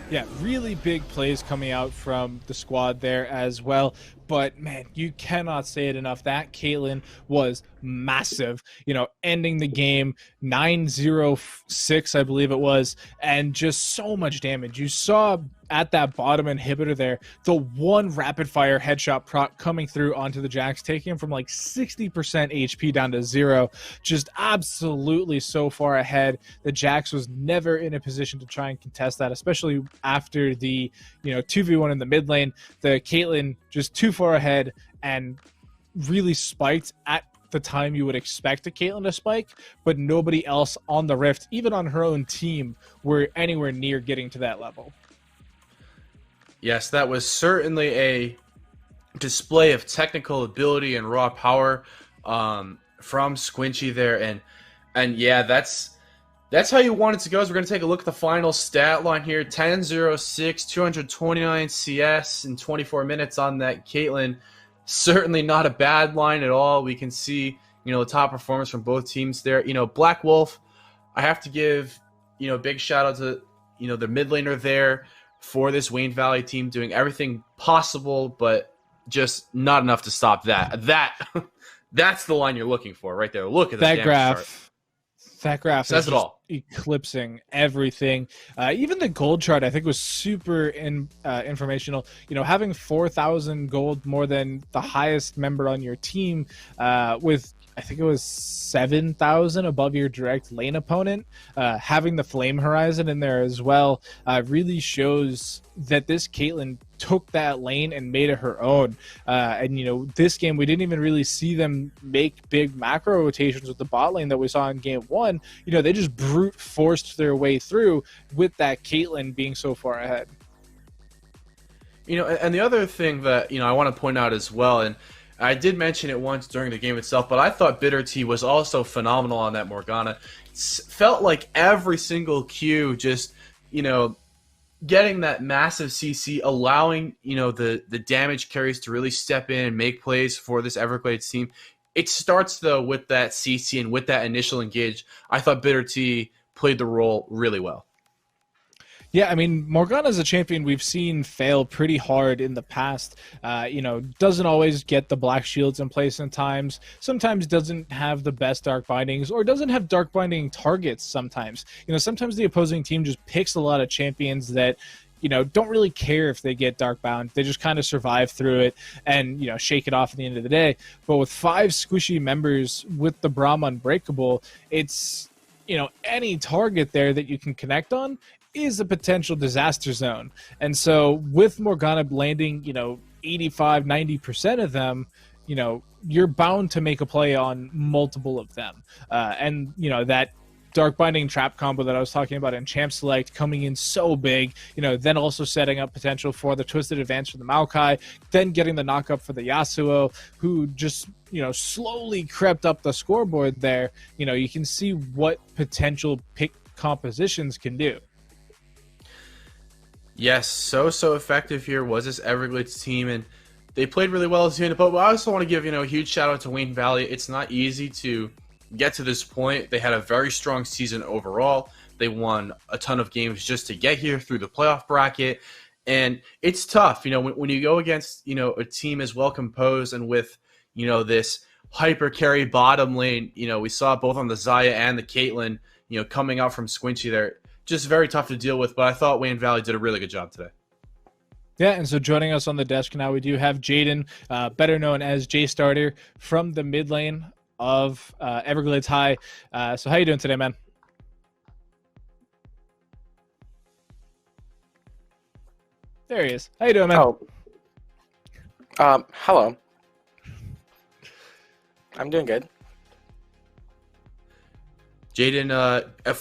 Yeah, really big plays coming out from the squad there as well. But, man, you cannot say it enough. That Caitlyn was massive, you know, ending the game 9-0-6, I believe it was, and just so much damage. You saw at that bottom inhibitor there, the one rapid fire headshot proc coming through onto the Jax, taking him from like 60% HP down to 0. Just absolutely so far ahead. The Jax was never in a position to try and contest that, especially after the, you know, 2v1 in the mid lane. The Caitlyn just too far ahead and really spiked at the time you would expect a Caitlyn to spike, but nobody else on the Rift, even on her own team, were anywhere near getting to that level. Yes, that was certainly a display of technical ability and raw power from Squinchy there, and yeah, that's how you want it to go. So we're going to take a look at the final stat line here. 10-0-6, 229 CS in 24 minutes on that Caitlyn. Certainly not a bad line at all. We can see, you know, the top performance from both teams there. You know, Black Wolf, I have to give, you know, a big shout out to, you know, the mid laner there for this Wayne Valley team, doing everything possible, but just not enough to stop that. That's the line you're looking for right there. Look at that graph. Chart. That graph says it all, eclipsing everything. Even the gold chart, I think, was super informational. You know, having 4,000 gold, more than the highest member on your team, with I think it was 7,000 above your direct lane opponent. Having the Flame Horizon in there as well really shows that this Caitlyn took that lane and made it her own. And, you know, this game, we didn't even really see them make big macro rotations with the bot lane that we saw in game 1. You know, they just brute forced their way through with that Caitlyn being so far ahead. You know, and the other thing that, you know, I want to point out as well, and I did mention it once during the game itself, but I thought Bitter Tea was also phenomenal on that Morgana. It felt like every single Q just, you know, getting that massive CC, allowing, you know, the damage carries to really step in and make plays for this Everglades team. It starts though with that CC and with that initial engage. I thought Bitter T played the role really well. Yeah, I mean, Morgana's a champion we've seen fail pretty hard in the past. Doesn't always get the black shields in place in times. Sometimes doesn't have the best dark bindings, or doesn't have dark binding targets sometimes. Sometimes the opposing team just picks a lot of champions that don't really care if they get dark bound. They just kind of survive through it and, shake it off at the end of the day. But with 5 squishy members with the Braum Unbreakable, it's, any target there that you can connect on is a potential disaster zone. And so with Morgana landing, 85-90% of them, you're bound to make a play on multiple of them. And that Dark Binding Trap combo that I was talking about in Champ Select coming in so big, then also setting up potential for the Twisted Advance for the Maokai, then getting the knockup for the Yasuo, who just, slowly crept up the scoreboard there. You can see what potential pick compositions can do. Yes, so effective here was this Everglades team, and they played really well as a unit. But I also want to give a huge shout out to Wayne Valley. It's not easy to get to this point. They had a very strong season overall. They won a ton of games just to get here through the playoff bracket, and it's tough. When you go against a team as well composed and with this hyper carry bottom lane. We saw it both on the Xayah and the Caitlyn. Coming out from Squinchy there. Just very tough to deal with, but I thought Wayne Valley did a really good job today. Yeah, and so joining us on the desk now, we do have Jaden, better known as J-Starter, from the mid lane of Everglades High. So how you doing today, man? There he is. How you doing, man? Hello. I'm doing good. Jaden,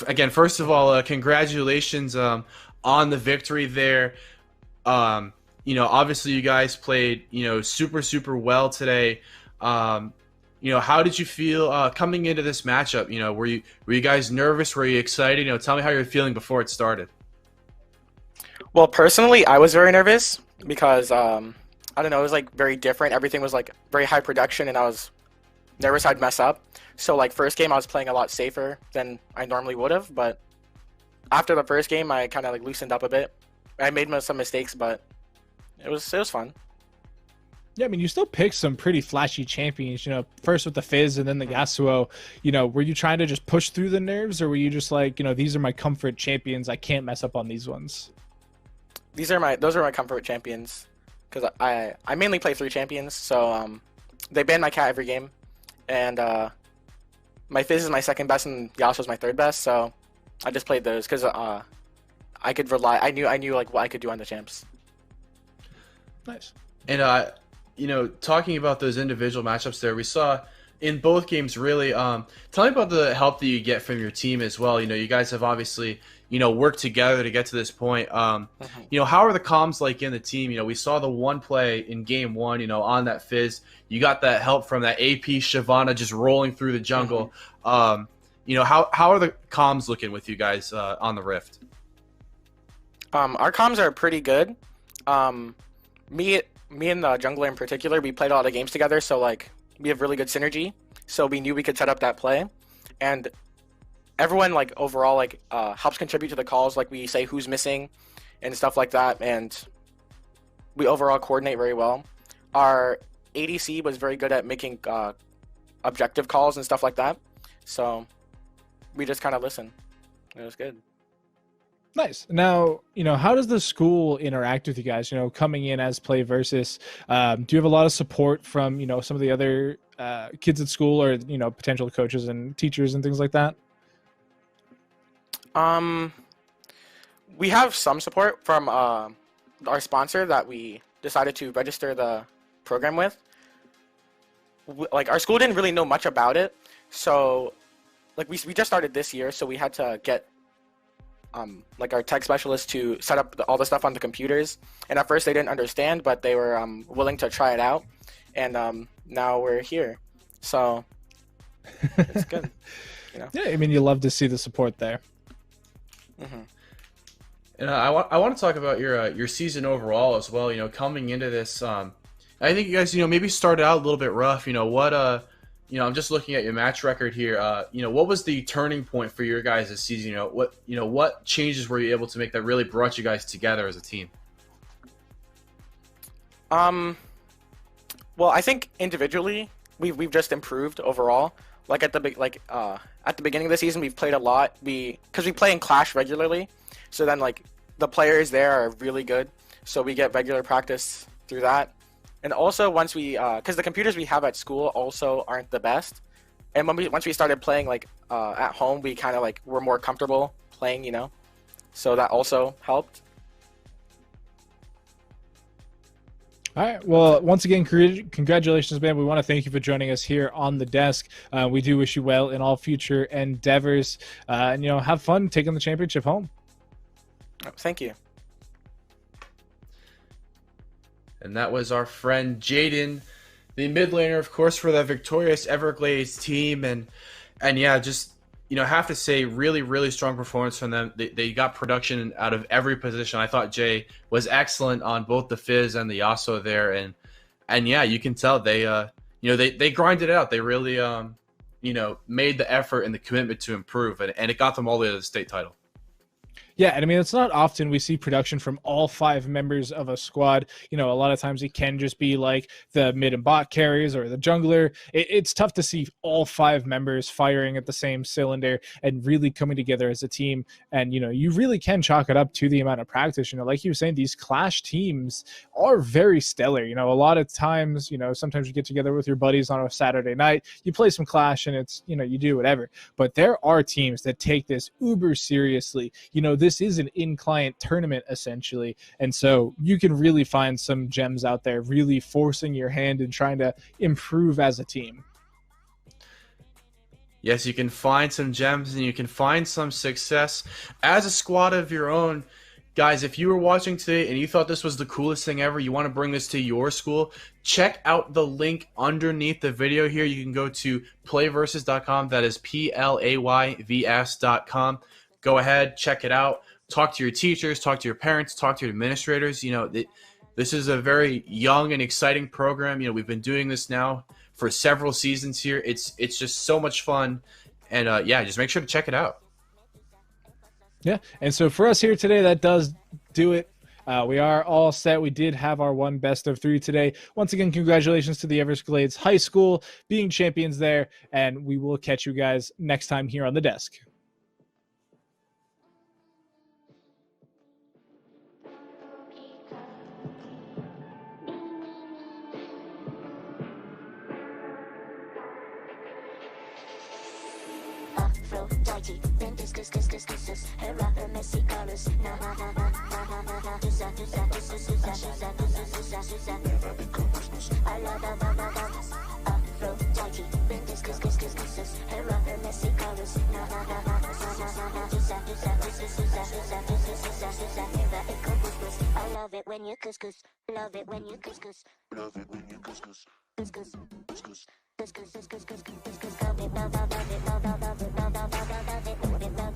again, first of all, congratulations on the victory there. Obviously you guys played, super well today. How did you feel coming into this matchup? Were you guys nervous? Were you excited? Tell me how you're feeling before it started. Well, personally, I was very nervous because I don't know, it was like very different. Everything was like very high production, and I was nervous I'd mess up. So first game I was playing a lot safer than I normally would have, but after the first game I kind of loosened up a bit. I made some mistakes, but it was fun. Yeah, I mean, you still picked some pretty flashy champions, first with the Fizz and then the Yasuo. Were you trying to just push through the nerves, or were you just like, these are my comfort champions, I can't mess up on these ones? Those are my comfort champions, because I mainly play 3 champions, so they ban my cat every game, and my Fizz is my second best and Yasuo is my third best, so I just played those because I could rely. I knew what I could do on the champs. Nice. And talking about those individual matchups there, we saw in both games really. Tell me about the help that you get from your team as well. You guys have obviously worked together to get to this point. How are the comms like in the team? We saw the one play in game 1. On that Fizz, you got that help from that AP Shyvana just rolling through the jungle. How are the comms looking with you guys on the Rift? Our comms are pretty good. Me and the jungler in particular, we played a lot of games together, so we have really good synergy. So we knew we could set up that play, and everyone overall helps contribute to the calls. We say who's missing and stuff like that, and we overall coordinate very well. Our ADC was very good at making objective calls and stuff like that, so we just kind of listen. It was good. Nice. Now, how does the school interact with you guys, coming in as PlayVS? Do you have a lot of support from, some of the other kids at school, or, potential coaches and teachers and things like that? We have some support from our sponsor that we decided to register the program with. Our school didn't really know much about it, so we just started this year, so we had to get our tech specialist to set up all the stuff on the computers, and at first they didn't understand, but they were willing to try it out, and now we're here, so it's good. Yeah, I mean, you love to see the support there. Mm-hmm. And I want to talk about your season overall as well. Coming into this, I think you guys maybe started out a little bit rough. I'm just looking at your match record here. What was the turning point for your guys this season? What changes were you able to make that really brought you guys together as a team? Well, I think individually we've just improved overall. Like at the beginning of the season, we've played a lot. Because we play in Clash regularly, so then like the players there are really good, so we get regular practice through that. And also once because the computers we have at school also aren't the best, and once we started playing like at home, we kind of like were more comfortable playing, so that also helped. All right. Well, once again, congratulations, man. We want to thank you for joining us here on the desk. We do wish you well in all future endeavors. And, have fun taking the championship home. Thank you. And that was our friend Jaden, the mid laner, of course, for the victorious Everglades team. And yeah, just, have to say really, really strong performance from them. They got production out of every position. I thought Jay was excellent on both the Fizz and the Yasuo there. And yeah, you can tell they grinded it out. They really, made the effort and the commitment to improve, and it got them all the way to the state title. Yeah, and I mean, it's not often we see production from all 5 members of a squad. A lot of times it can just be like the mid and bot carries or the jungler. It's tough to see all 5 members firing at the same cylinder and really coming together as a team. And, you really can chalk it up to the amount of practice. Like you were saying, these Clash teams are very stellar. A lot of times, sometimes you get together with your buddies on a Saturday night, you play some Clash and it's, you do whatever. But there are teams that take this uber seriously. This is an in-client tournament essentially, and so you can really find some gems out there really forcing your hand and trying to improve as a team. Yes, you can find some gems and you can find some success as a squad of your own. Guys, if you were watching today and you thought this was the coolest thing ever, you want to bring this to your school, check out the link underneath the video here. You can go to playversus.com. That is PLAYVS.com. Go ahead, check it out. Talk to your teachers, talk to your parents, talk to your administrators. This is a very young and exciting program. We've been doing this now for several seasons here. It's just so much fun. And yeah, just make sure to check it out. Yeah, and so for us here today, that does do it. We are all set. We did have our one best of 3 today. Once again, congratulations to the Everglades High School being champions there, and we will catch you guys next time here on the desk. I love it when you couscous. Love it when you couscous. Love it when you couscous. Couscous. Couscous. Couscous. Couscous. Couscous. Love it. Love it. Love it. Love it. Love it. Love it. Love it. Love it.